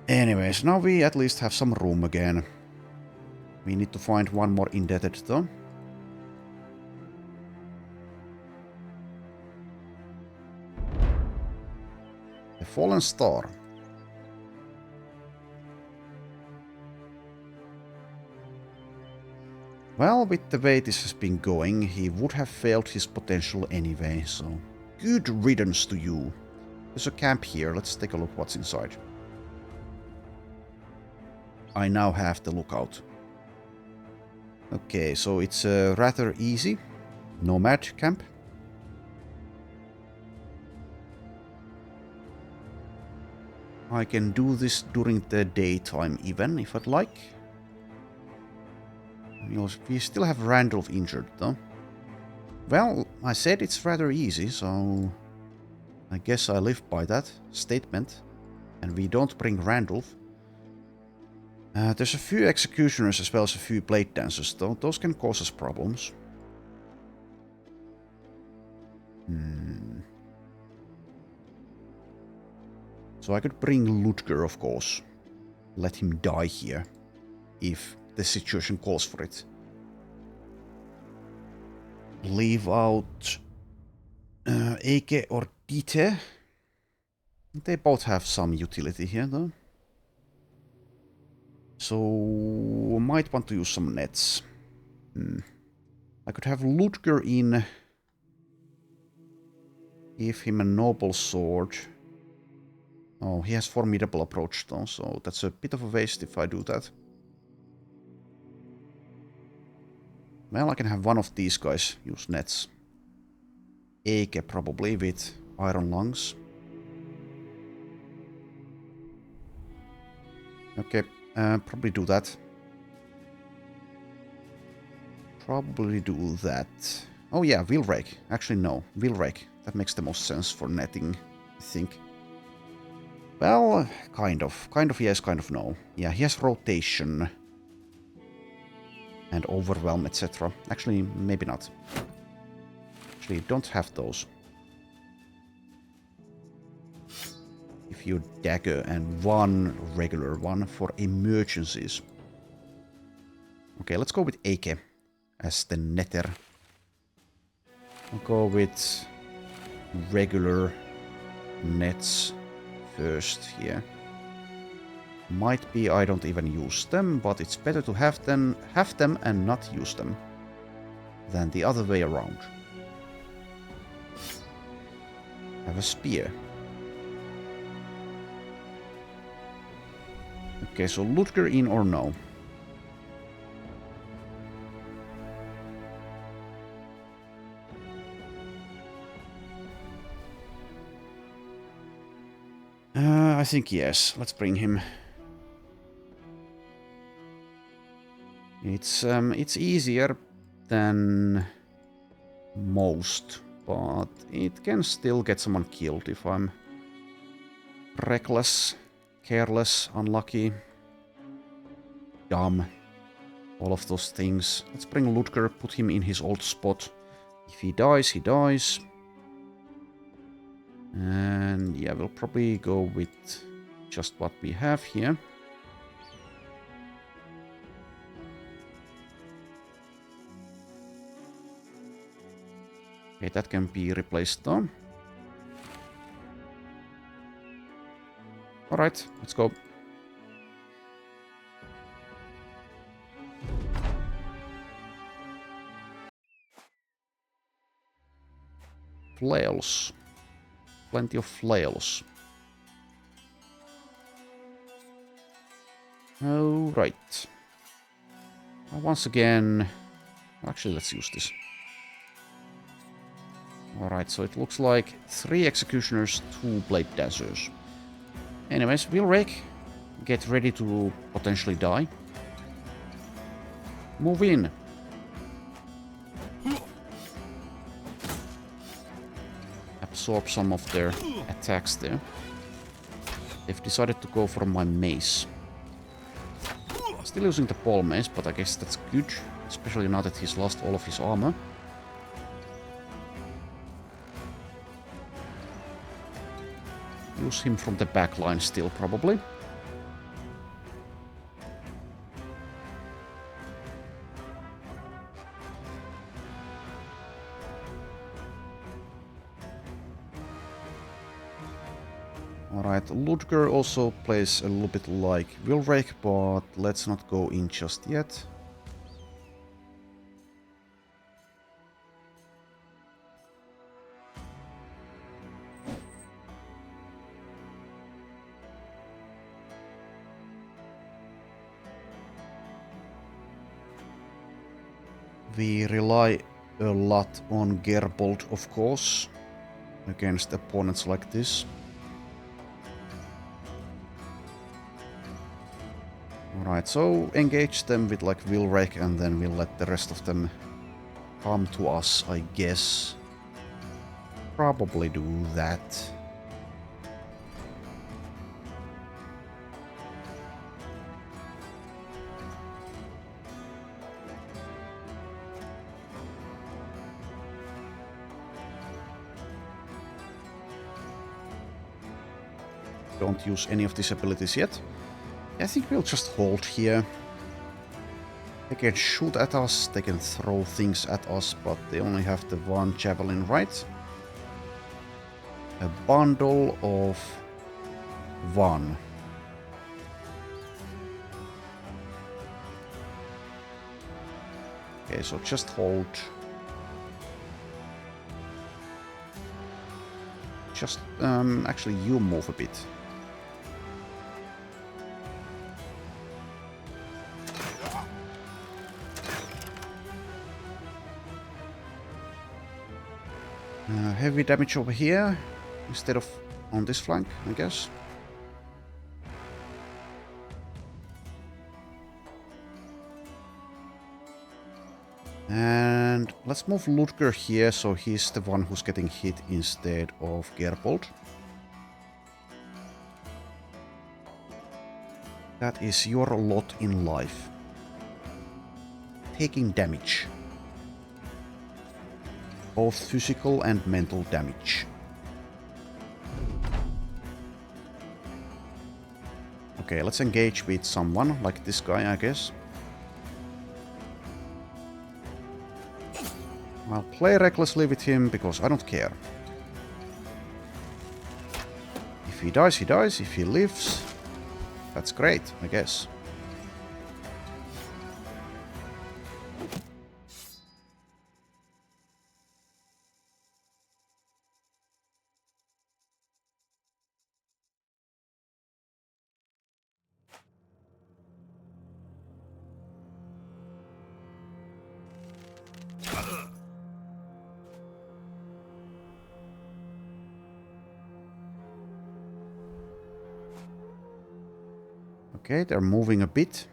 Anyways, now we at least have some room again. We need to find one more indebted though. The Fallen Star. Well, with the way this has been going, he would have failed his potential anyway, so good riddance to you. There's a camp here, let's take a look what's inside. I now have the lookout. Okay, so it's a rather easy nomad camp. I can do this during the daytime even, if I'd like. We still have Randolph injured, though. Well, I said it's rather easy, so I guess I live by that statement. And we don't bring Randolph. There's a few executioners as well as a few blade dancers, though. Those can cause us problems. So I could bring Ludger, of course. Let him die here, if the situation calls for it. Leave out Eike or Dieter. They both have some utility here, though. So might want to use some nets. I could have Ludger in. Give him a noble sword. Oh, he has formidable approach though, so that's a bit of a waste if I do that. Well, I can have one of these guys use nets. Eike probably with iron lungs. Okay, probably do that. Probably do that. Oh yeah, wheel rake. Actually no, wheel rake. That makes the most sense for netting, I think. Well, kind of. Kind of yes, kind of no. Yeah, he has rotation. And overwhelm, etc. Actually, maybe not. Actually, don't have those. A few dagger and one regular one for emergencies. Okay, let's go with Eike as the netter. I'll go with regular nets first here. Might be I don't even use them, but it's better to have them and not use them. than the other way around. Have a spear. Okay, so Ludger in or no? I think yes. Let's bring him. It's easier than most, but it can still get someone killed if I'm reckless, careless, unlucky, dumb, all of those things. Let's bring Ludger, put him in his old spot. If he dies, he dies. And yeah, we'll probably go with just what we have here. Okay, that can be replaced though. Alright, let's go. Flails. Plenty of flails. Alright. Once again... Actually, let's use this. Alright, so it looks like 3 executioners, 2 blade dancers. Anyways, we'll rake. Get ready to potentially die. Move in. Absorb some of their attacks there. They've decided to go for my mace. Still using the pole mace, but I guess that's good. Especially now that he's lost all of his armor. Use him from the back line still, probably. Alright, Ludger also plays a little bit like Wilrake, but let's not go in just yet. We rely a lot on Gerbold, of course, against opponents like this. Alright, so engage them with like Wilrake and then we'll let the rest of them come to us, I guess. Probably do that. Don't use any of these abilities yet. I think we'll just hold here. They can shoot at us, they can throw things at us, but they only have the one javelin, right? A bundle of 1. Okay, so just hold. Just, actually you move a bit. Heavy damage over here, instead of on this flank, I guess. And let's move Ludger here, so he's the one who's getting hit instead of Gerbold. That is your lot in life. Taking damage. Both physical and mental damage. Okay, let's engage with someone, like this guy, I guess. I'll play recklessly with him, because I don't care. If he dies, he dies. If he lives, that's great, I guess. Okay, they're moving a bit.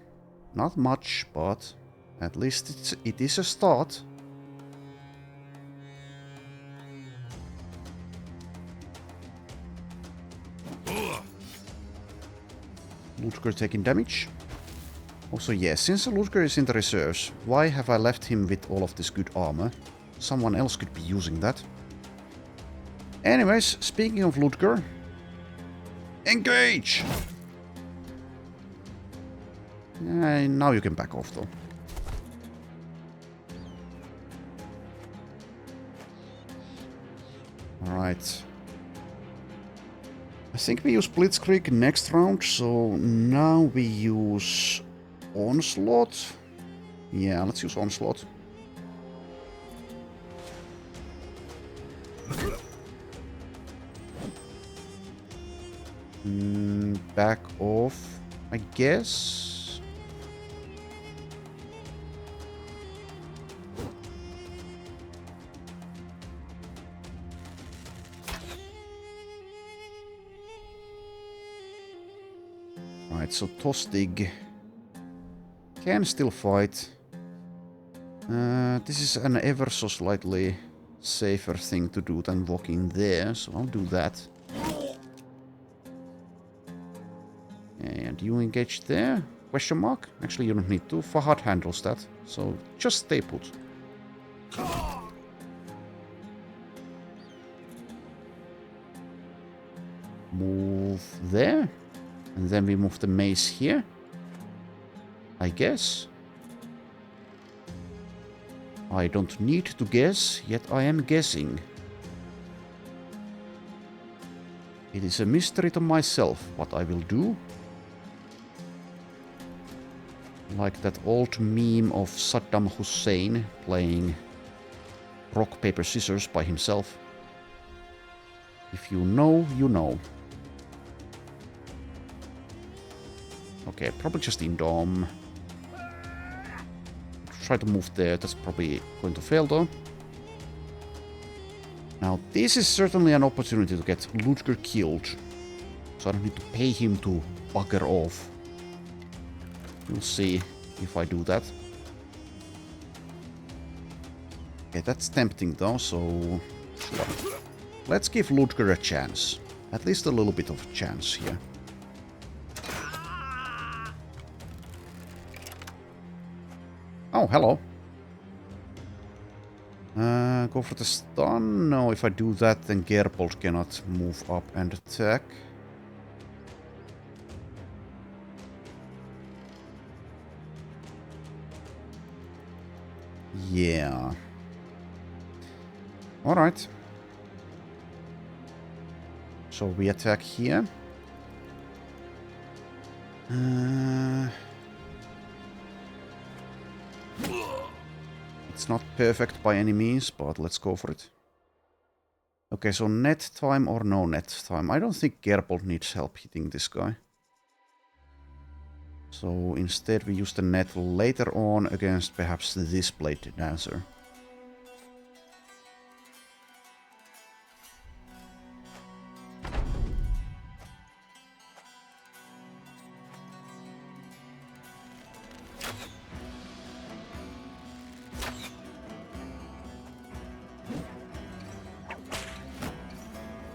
Not much, but at least it is a start. Ludger taking damage. Also, yes, since Ludger is in the reserves, why have I left him with all of this good armor? Someone else could be using that. Anyways, speaking of Ludger, engage! Now you can back off though. Alright. I think we use Blitzkrieg next round, so now we use Onslaught. Yeah, let's use Onslaught. Back off, I guess. Right, so Tostig can still fight. This is an ever so slightly safer thing to do than walking there, so I'll do that. And you engage there? Question mark? Actually, you don't need to. Fahad handles that, so just stay put. Move there. And then we move the mace here. I guess. I don't need to guess, yet I am guessing. It is a mystery to myself what I will do. Like that old meme of Saddam Hussein playing rock, paper, scissors by himself. If you know, you know. Okay, probably just Indom. Try to move there, that's probably going to fail though. Now this is certainly an opportunity to get Ludger killed. So I don't need to pay him to bugger off. We'll see if I do that. Okay, that's tempting though, so sure. Let's give Ludger a chance. At least a little bit of a chance here. Oh, hello. Go for the stun. No, if I do that, then Gerbold cannot move up and attack. Yeah. Alright. So we attack here. It's not perfect by any means, but let's go for it. Okay, so net time or no net time. I don't think Gerbold needs help hitting this guy. So instead we use the net later on against perhaps this Blade Dancer.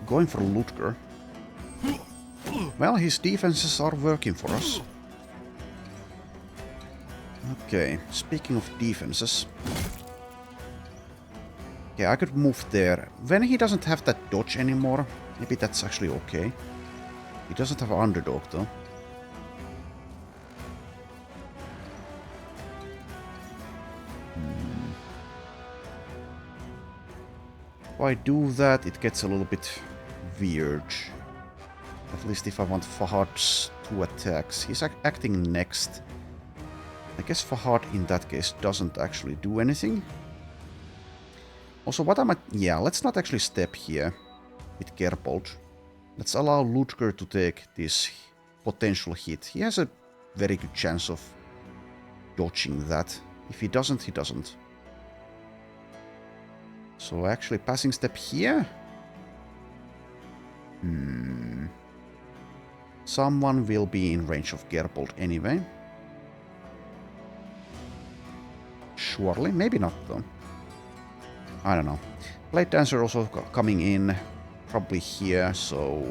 Going for Ludger. Well, his defenses are working for us. Okay, speaking of defenses. Okay, I could move there. When he doesn't have that dodge anymore, maybe that's actually okay. He doesn't have underdog though. If I do that, it gets a little bit weird. At least if I want Fahad's 2 attacks. He's acting next. I guess Fahad in that case doesn't actually do anything. Also, what I might... Yeah, let's not actually step here with Gerbold. Let's allow Ludger to take this potential hit. He has a very good chance of dodging that. If he doesn't, he doesn't. So actually passing step here. Someone will be in range of Gerbold anyway. Surely, maybe not though. I don't know. Blade Dancer also coming in, probably here, so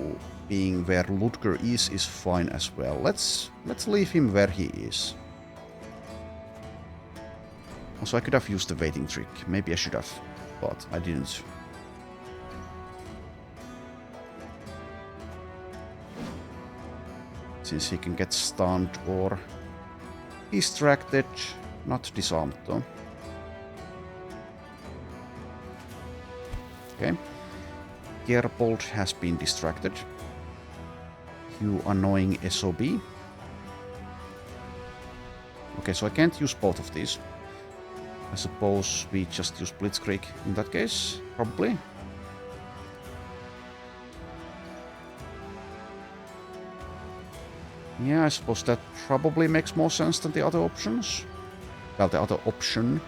being where Ludger is fine as well. Let's leave him where he is. Also, I could have used the waiting trick. Maybe I should have, but I didn't. Since he can get stunned or distracted, not disarmed though. Okay. Gerbold has been distracted. You annoying SOB. Okay, so I can't use both of these. I suppose we just use Blitzkrieg in that case, probably. Yeah, I suppose that probably makes more sense than the other options. Well, the other option.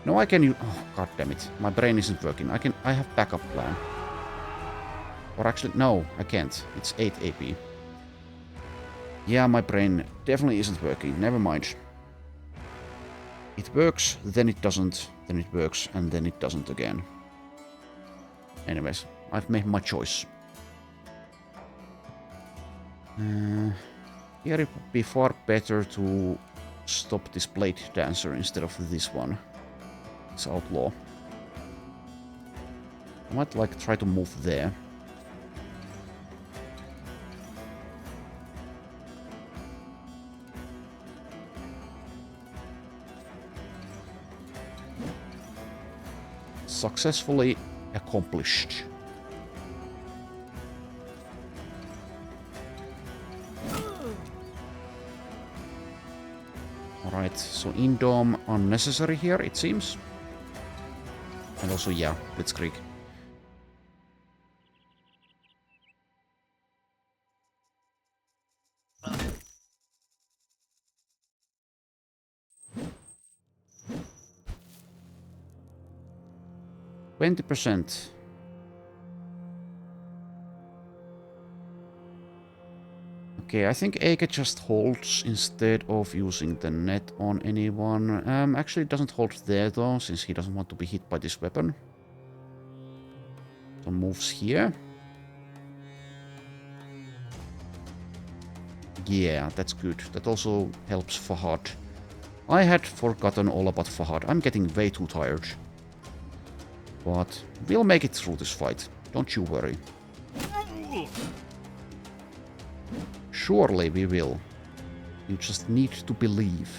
No, I can use... Oh, god damn it. My brain isn't working. I have backup plan. Or actually, no, I can't. It's 8 AP. Yeah, my brain definitely isn't working. Never mind. It works, then it doesn't, then it works, and then it doesn't again. Anyways, I've made my choice. Here it would be far better to stop this Blade Dancer instead of this one. It's Outlaw. I might like try to move there. Successfully accomplished. Alright, so Indom unnecessary here, it seems. And also, yeah, Blitzkrieg. %. Okay, I think Ake just holds instead of using the net on anyone. Actually it doesn't hold there though, since he doesn't want to be hit by this weapon. So moves here. Yeah, that's good. That also helps Fahad. I had forgotten all about Fahad. I'm getting way too tired. But we'll make it through this fight. Don't you worry. Surely we will. You just need to believe.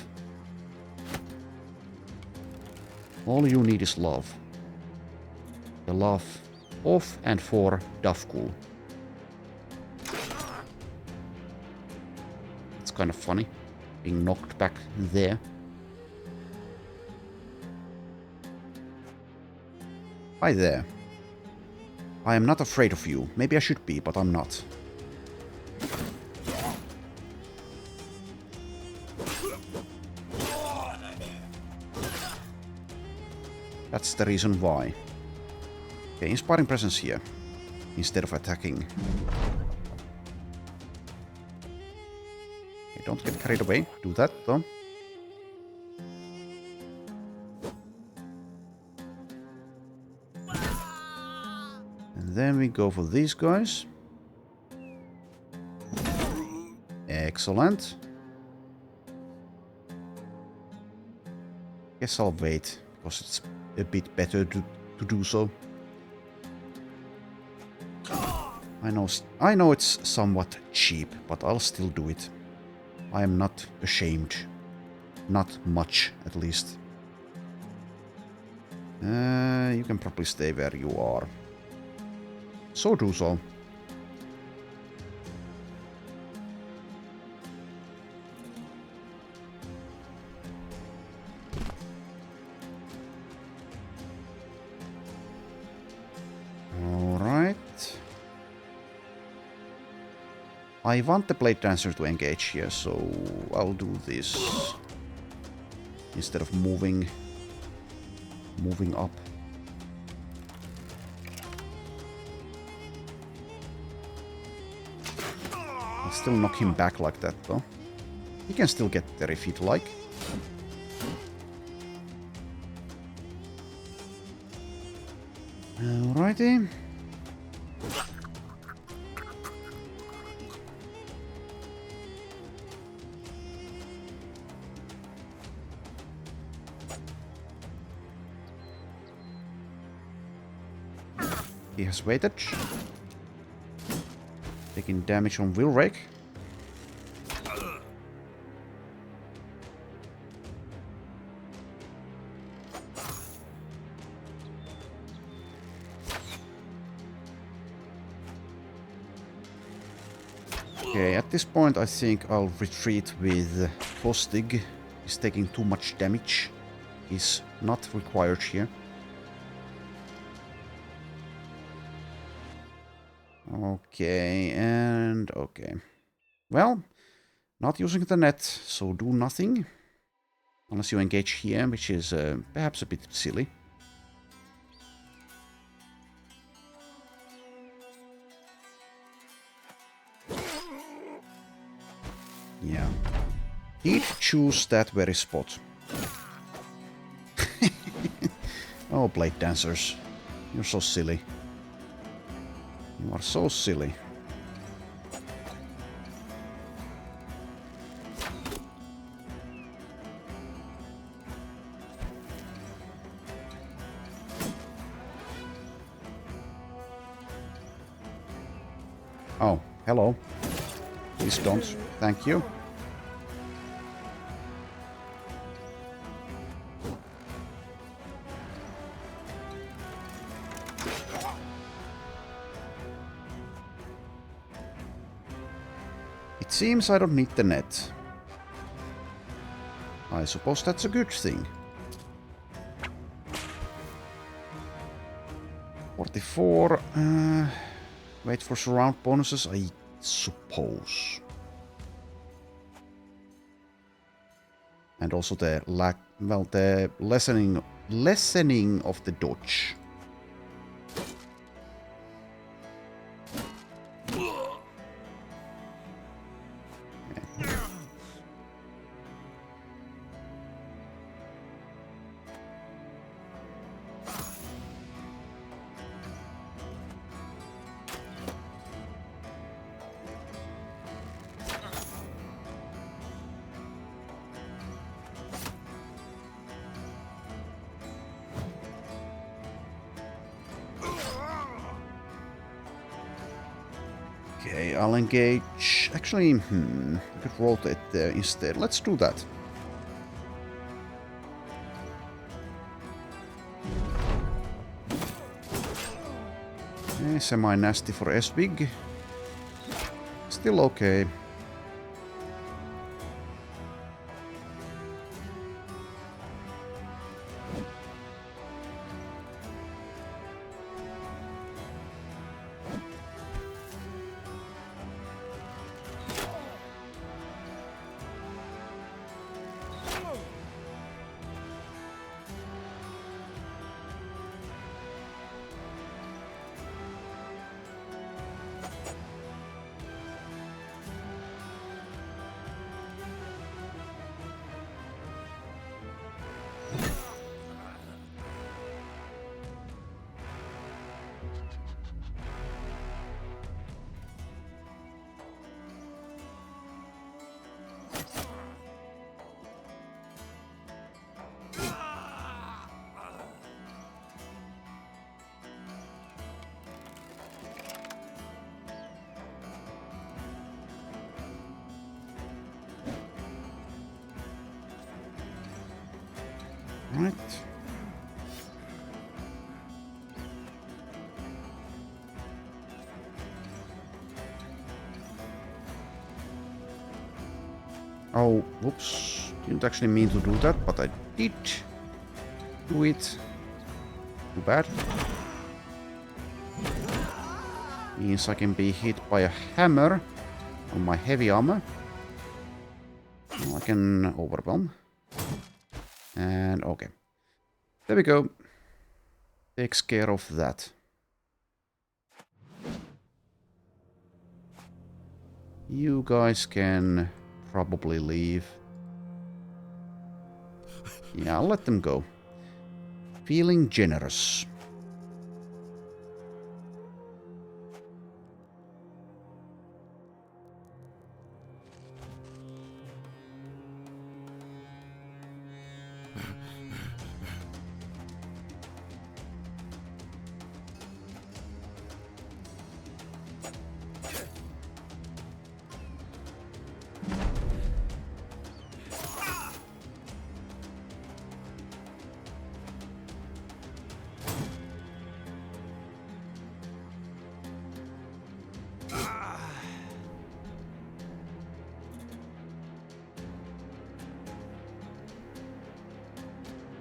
All you need is love. The love of and for Davkul. It's kind of funny, being knocked back there. Hi there. I am not afraid of you. Maybe I should be, but I'm not. That's the reason why. Okay, inspiring presence here, instead of attacking. Okay, don't get carried away. Do that, though. And then we go for these guys. Excellent. Guess I'll wait, because it's a bit better to do so. I know it's somewhat cheap, but I'll still do it. I am not ashamed. Not much, at least. You can probably stay where you are. So do so. I want the Blade Dancer to engage here, so I'll do this instead of moving up. I'll still knock him back like that, though. He can still get there if he'd like. Alrighty. He has waited. Taking damage on Will Rake. Okay, at this point I think I'll retreat with Tostig. He's taking too much damage. He's not required here. Okay, and okay. Well, not using the net, so do nothing. Unless you engage here, which is perhaps a bit silly. Yeah. He'd choose that very spot. Oh, Blade Dancers. You're so silly. You are so silly. Oh, hello. Please don't. Thank you. It seems I don't need the net. I suppose that's a good thing. 44. Wait for surround bonuses, I suppose. And also the the lessening of the dodge. Okay, I'll engage. Actually, I could rotate there instead. Let's do that. Okay, semi-nasty for S-Big. Still okay. Right. Oh, whoops. Didn't actually mean to do that, but I did do it. Too bad. Means I can be hit by a hammer on my heavy armor. Now I can overwhelm. And okay. There we go. Takes care of that. You guys can probably leave. Yeah, I'll let them go. Feeling generous.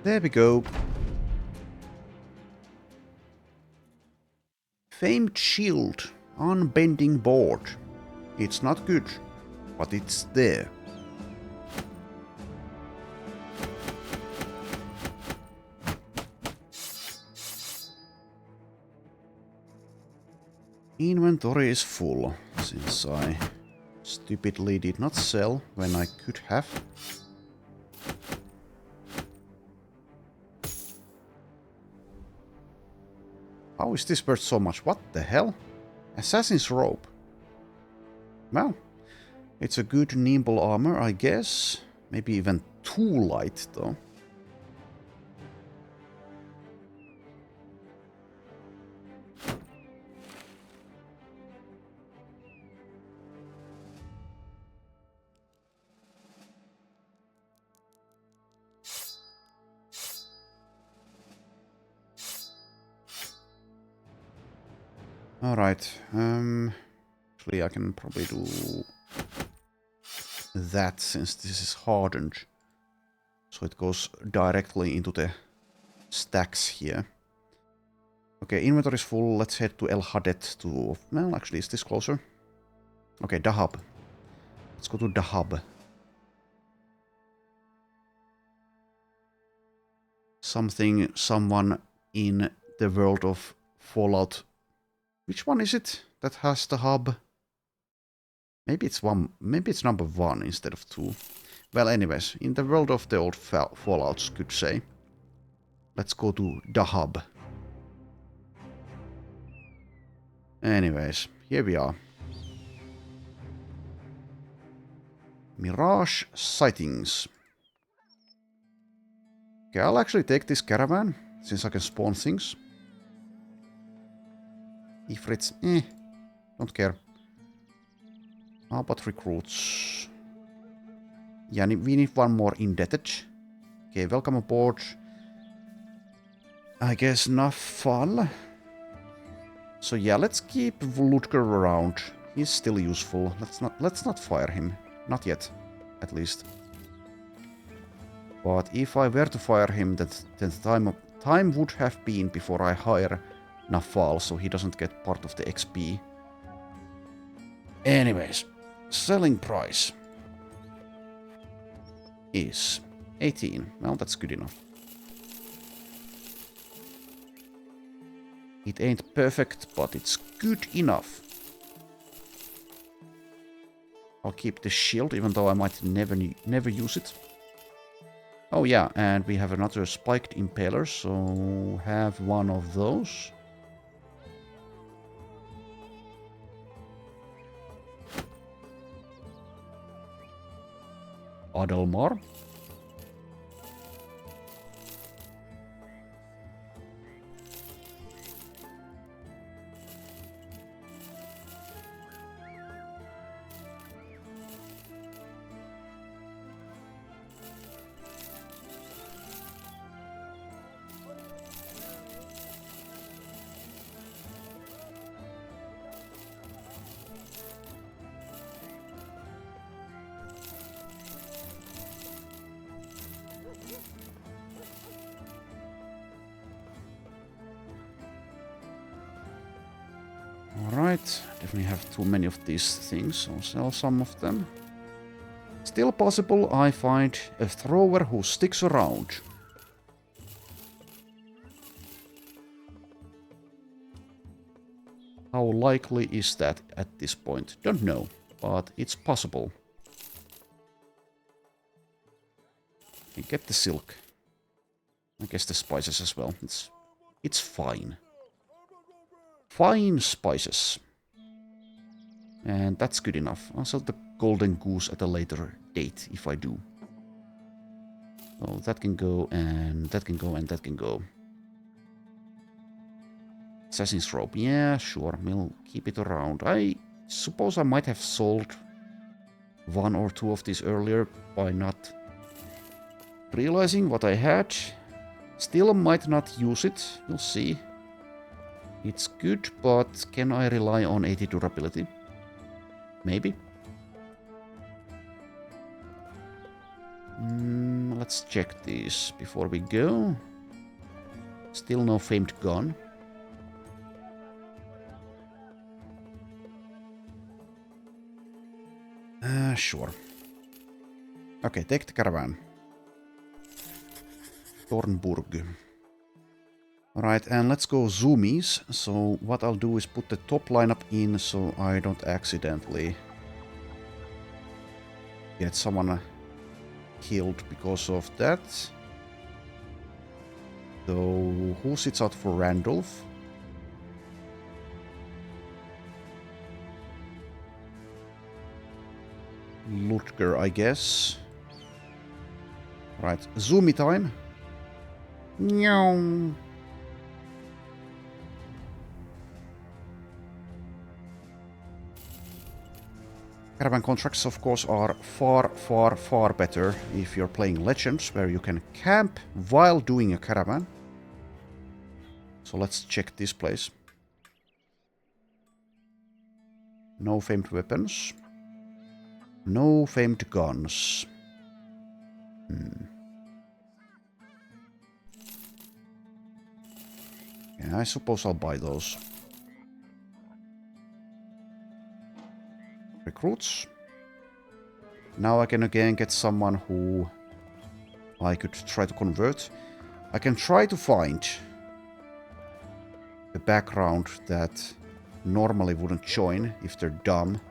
There we go. Famed shield. Unbending board. It's not good, but it's there. Inventory is full, since I stupidly did not sell when I could have. How is this worth so much? What the hell? Assassin's robe. Well, it's a good nimble armor, I guess. Maybe even too light, though. Alright, actually I can probably do that since this is hardened. So it goes directly into the stacks here. Okay, inventory is full. Let's head to El Hadet to... Well, actually, is this closer? Okay, Dahab. Let's go to Dahab. Someone in the world of Fallout. Which one is it that has the hub? Maybe it's one. Maybe it's number 1 instead of 2. Well, anyways, in the world of the old Fallouts, could say. Let's go to the hub. Anyways, here we are. Mirage sightings. Okay, I'll actually take this caravan, since I can spawn things. Ifrits, don't care. How about recruits? Yeah, we need one more indebted. Okay, welcome aboard. I guess Nafal. So yeah, let's keep Ludger around. He's still useful. Let's not fire him. Not yet, at least. But if I were to fire him, then time would have been before I hire Nafal, so he doesn't get part of the XP. Anyways, selling price is 18. Well, that's good enough. It ain't perfect, but it's good enough. I'll keep the shield, even though I might never use it. Oh yeah, and we have another spiked impaler, so have one of those. Adelmar. Alright, definitely have too many of these things, so I'll sell some of them. Still possible I find a thrower who sticks around. How likely is that at this point? Don't know. but it's possible. You get the silk. I guess the spices as well. It's fine. Fine spices. And that's good enough. I'll sell the golden goose at a later date if I do. So that can go, and that can go, and that can go. Assassin's robe. Yeah, sure. We'll keep it around. I suppose I might have sold one or two of these earlier by not realizing what I had. Still might not use it. We'll see. It's good, but can I rely on 80 durability? Maybe. Let's check these before we go. Still no famed gun. Sure. Okay, take the caravan. Thornburg. Alright, and let's go zoomies. So what I'll do is put the top lineup in so I don't accidentally get someone killed because of that. So who sits out for Randolph? Lutger, I guess. Right, zoomy time. Meow. Caravan contracts, of course, are far, far, far better if you're playing Legends, where you can camp while doing a caravan. So let's check this place. No famed weapons. No famed guns. Yeah, I suppose I'll buy those. Recruits. Now I can again get someone who I could try to convert. I can try to find a background that normally wouldn't join if they're dumb.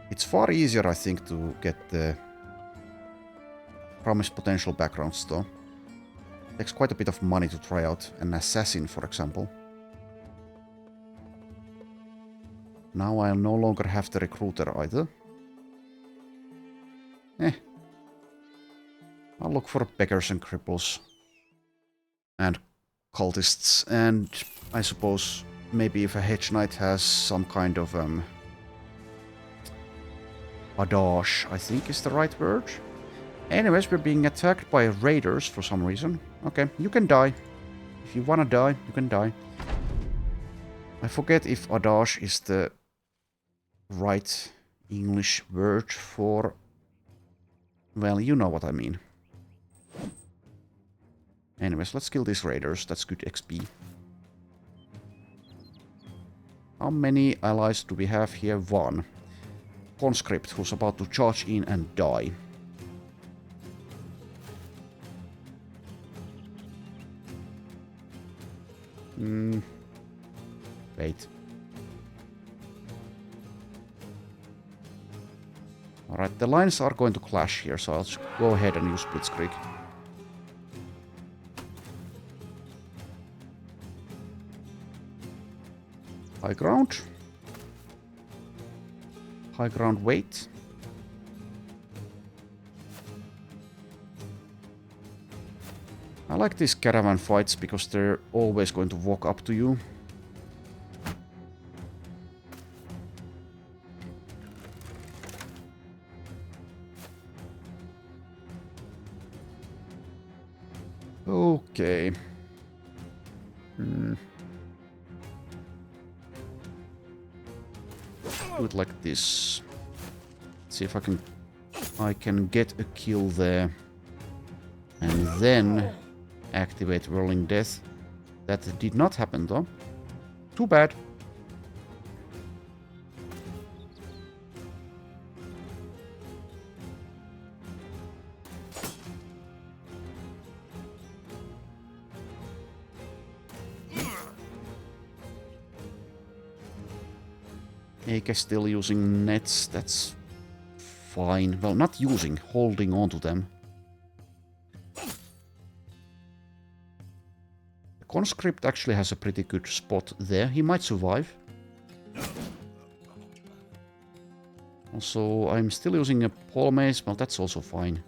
It's far easier, I think, to get the promised potential backgrounds though. Takes quite a bit of money to try out an assassin, for example. Now I'll no longer have the recruiter either. I'll look for beggars and cripples. And cultists. And I suppose maybe if a hedge knight has some kind of adage, I think is the right word. Anyways, we're being attacked by raiders for some reason. Okay, you can die. If you wanna die, you can die. I forget if adage is the right English word for... Well, you know what I mean. Anyways, let's kill these raiders. That's good XP. How many allies do we have here? One. Conscript, who's about to charge in and die. Wait. Alright, the lines are going to clash here, so I'll just go ahead and use Blitzkrieg. High ground. High ground wait. I like these caravan fights because they're always going to walk up to you. Okay. Do it like this. See if I can get a kill there. And then activate Whirling Death. That did not happen though. Too bad. Eikä still using nets, that's fine. Well, not using, holding on to them. The conscript actually has a pretty good spot there. He might survive. Also, I'm still using a pole mace, well, that's also fine.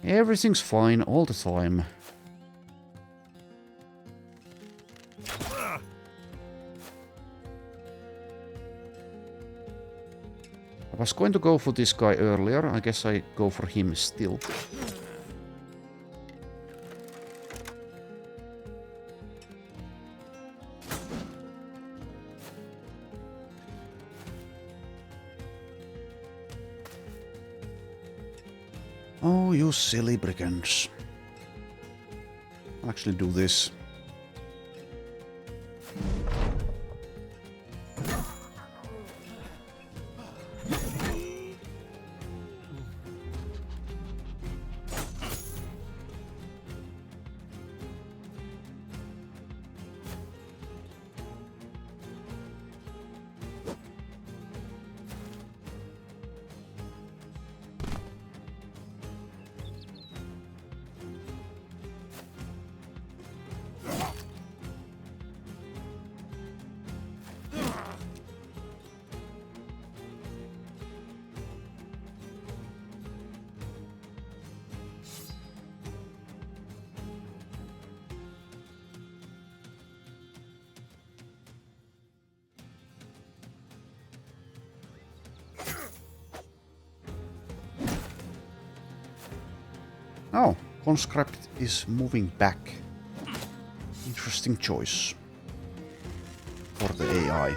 Everything's fine all the time. I was going to go for this guy earlier. I guess I go for him still. Oh, you silly brigands. I'll actually do this. Oh, conscript is moving back. Interesting choice for the AI.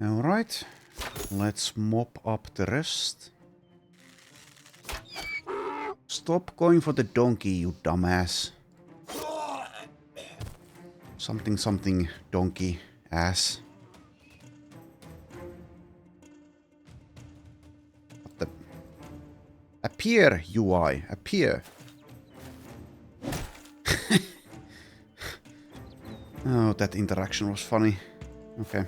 Alright, let's mop up the rest. Stop going for the donkey, you dumbass. Something something donkey ass. What the? Appear, UI, appear. Oh, that interaction was funny. Okay.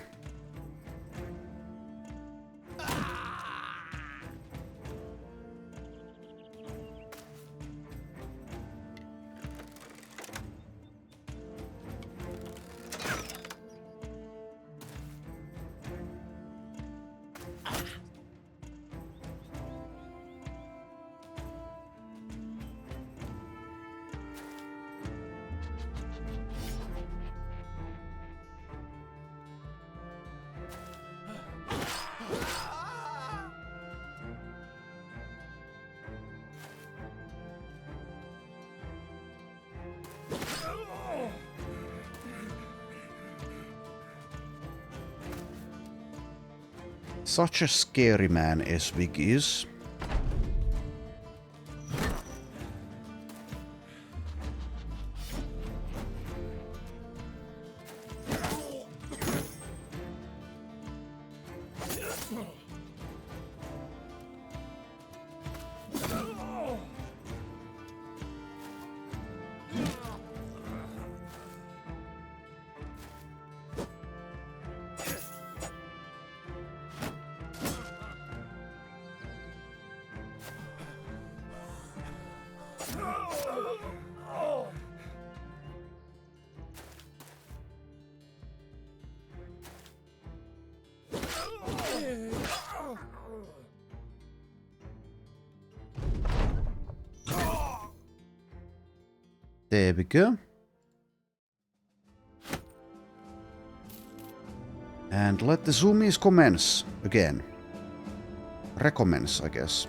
Such a scary man Esvig is. There we go. And let the zoomies commence again. Recommence, I guess.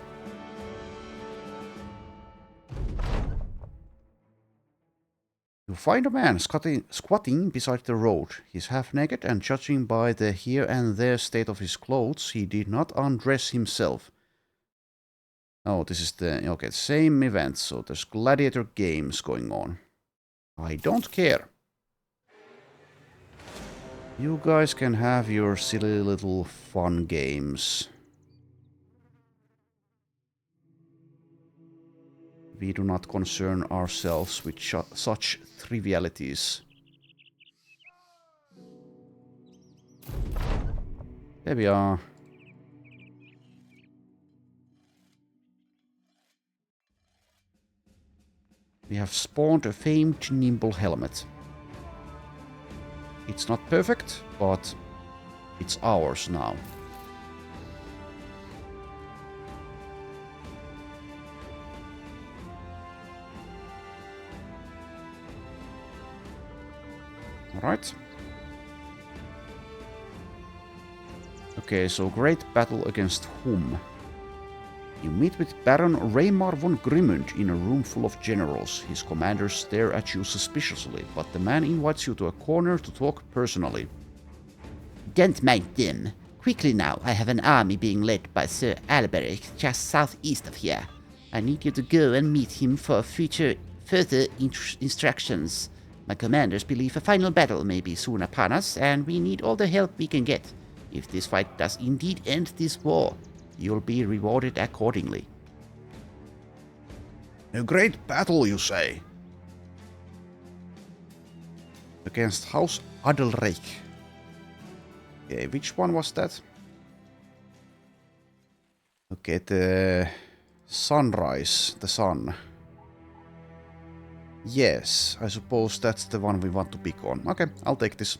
You find a man squatting beside the road. He's half naked, and judging by the here and there state of his clothes, he did not undress himself. Oh, this is the... okay, same event, so there's gladiator games going on. I don't care. You guys can have your silly little fun games. We do not concern ourselves with such trivialities. There we are. We have spawned a famed nimble helmet. It's not perfect, but it's ours now. Alright. Okay, so great battle against whom? You meet with Baron Reimar von Grimund in a room full of generals. His commanders stare at you suspiciously, but the man invites you to a corner to talk personally. Don't mind them. Quickly now, I have an army being led by Sir Alberic just southeast of here. I need you to go and meet him for further instructions. My commanders believe a final battle may be soon upon us, and we need all the help we can get. If this fight does indeed end this war, you'll be rewarded accordingly. A great battle, you say? Against House Adelreich. Okay, which one was that? Okay, the sunrise, the sun. Yes, I suppose that's the one we want to pick on. Okay, I'll take this.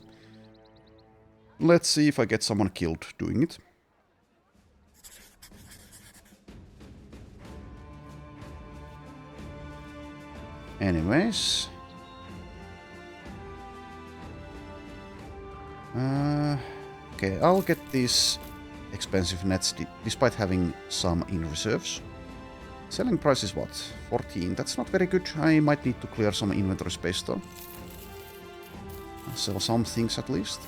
Let's see if I get someone killed doing it. Anyways. Okay, I'll get these expensive nets despite having some in reserves. Selling price is what? 14. That's not very good. I might need to clear some inventory space though. I'll sell some things at least.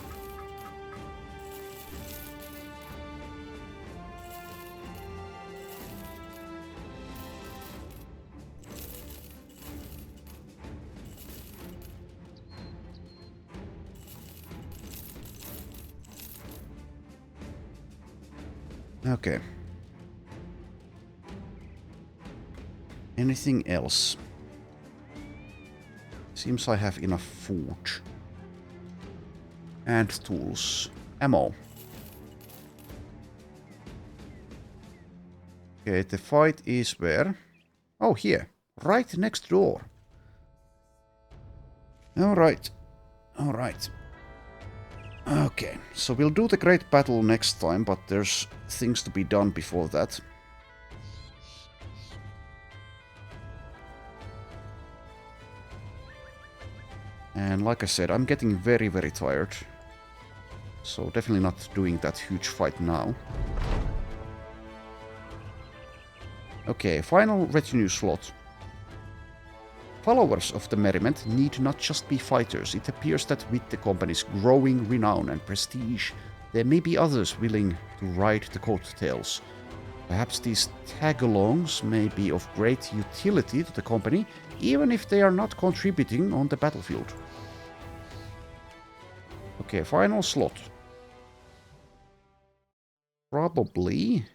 Okay. Anything else? Seems I have enough food. And tools. Ammo. Okay, the fight is where? Oh, here. Right next door. Alright. Alright. Okay, so we'll do the great battle next time, but there's things to be done before that. And like I said, I'm getting very, very tired. So definitely not doing that huge fight now. Okay, final retinue slot. Followers of the merriment need not just be fighters. It appears that with the company's growing renown and prestige, there may be others willing to ride the coattails. Perhaps these tag-alongs may be of great utility to the company, even if they are not contributing on the battlefield. Okay, final slot. Probably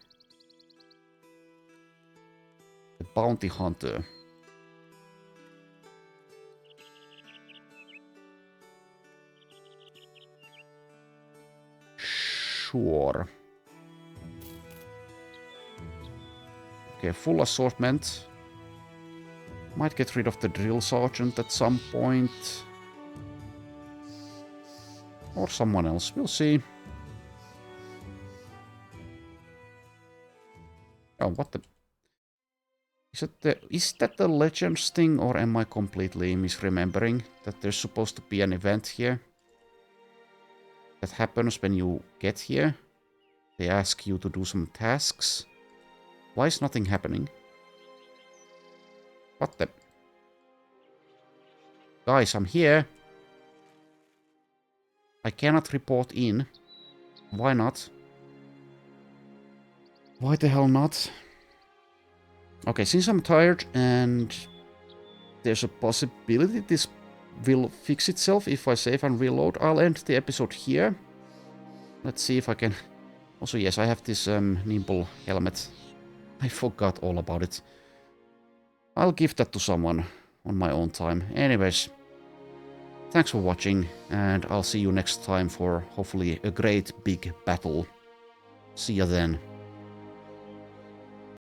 the bounty hunter. Sure. Okay, full assortment. Might get rid of the drill sergeant at some point. Or someone else, we'll see. Oh, what the... Is that the Legends thing, or am I completely misremembering that there's supposed to be an event here that happens when you get here? They ask you to do some tasks. Why is nothing happening? What the... Guys, I'm here. I cannot report in. Why not? Why the hell not? Okay, since I'm tired and there's a possibility this will fix itself if I save and reload, I'll end the episode here. Let's see if I can... Also, yes, I have this nimble helmet. I forgot all about it. I'll give that to someone on my own time. Anyways, thanks for watching, and I'll see you next time for hopefully a great big battle. See ya then.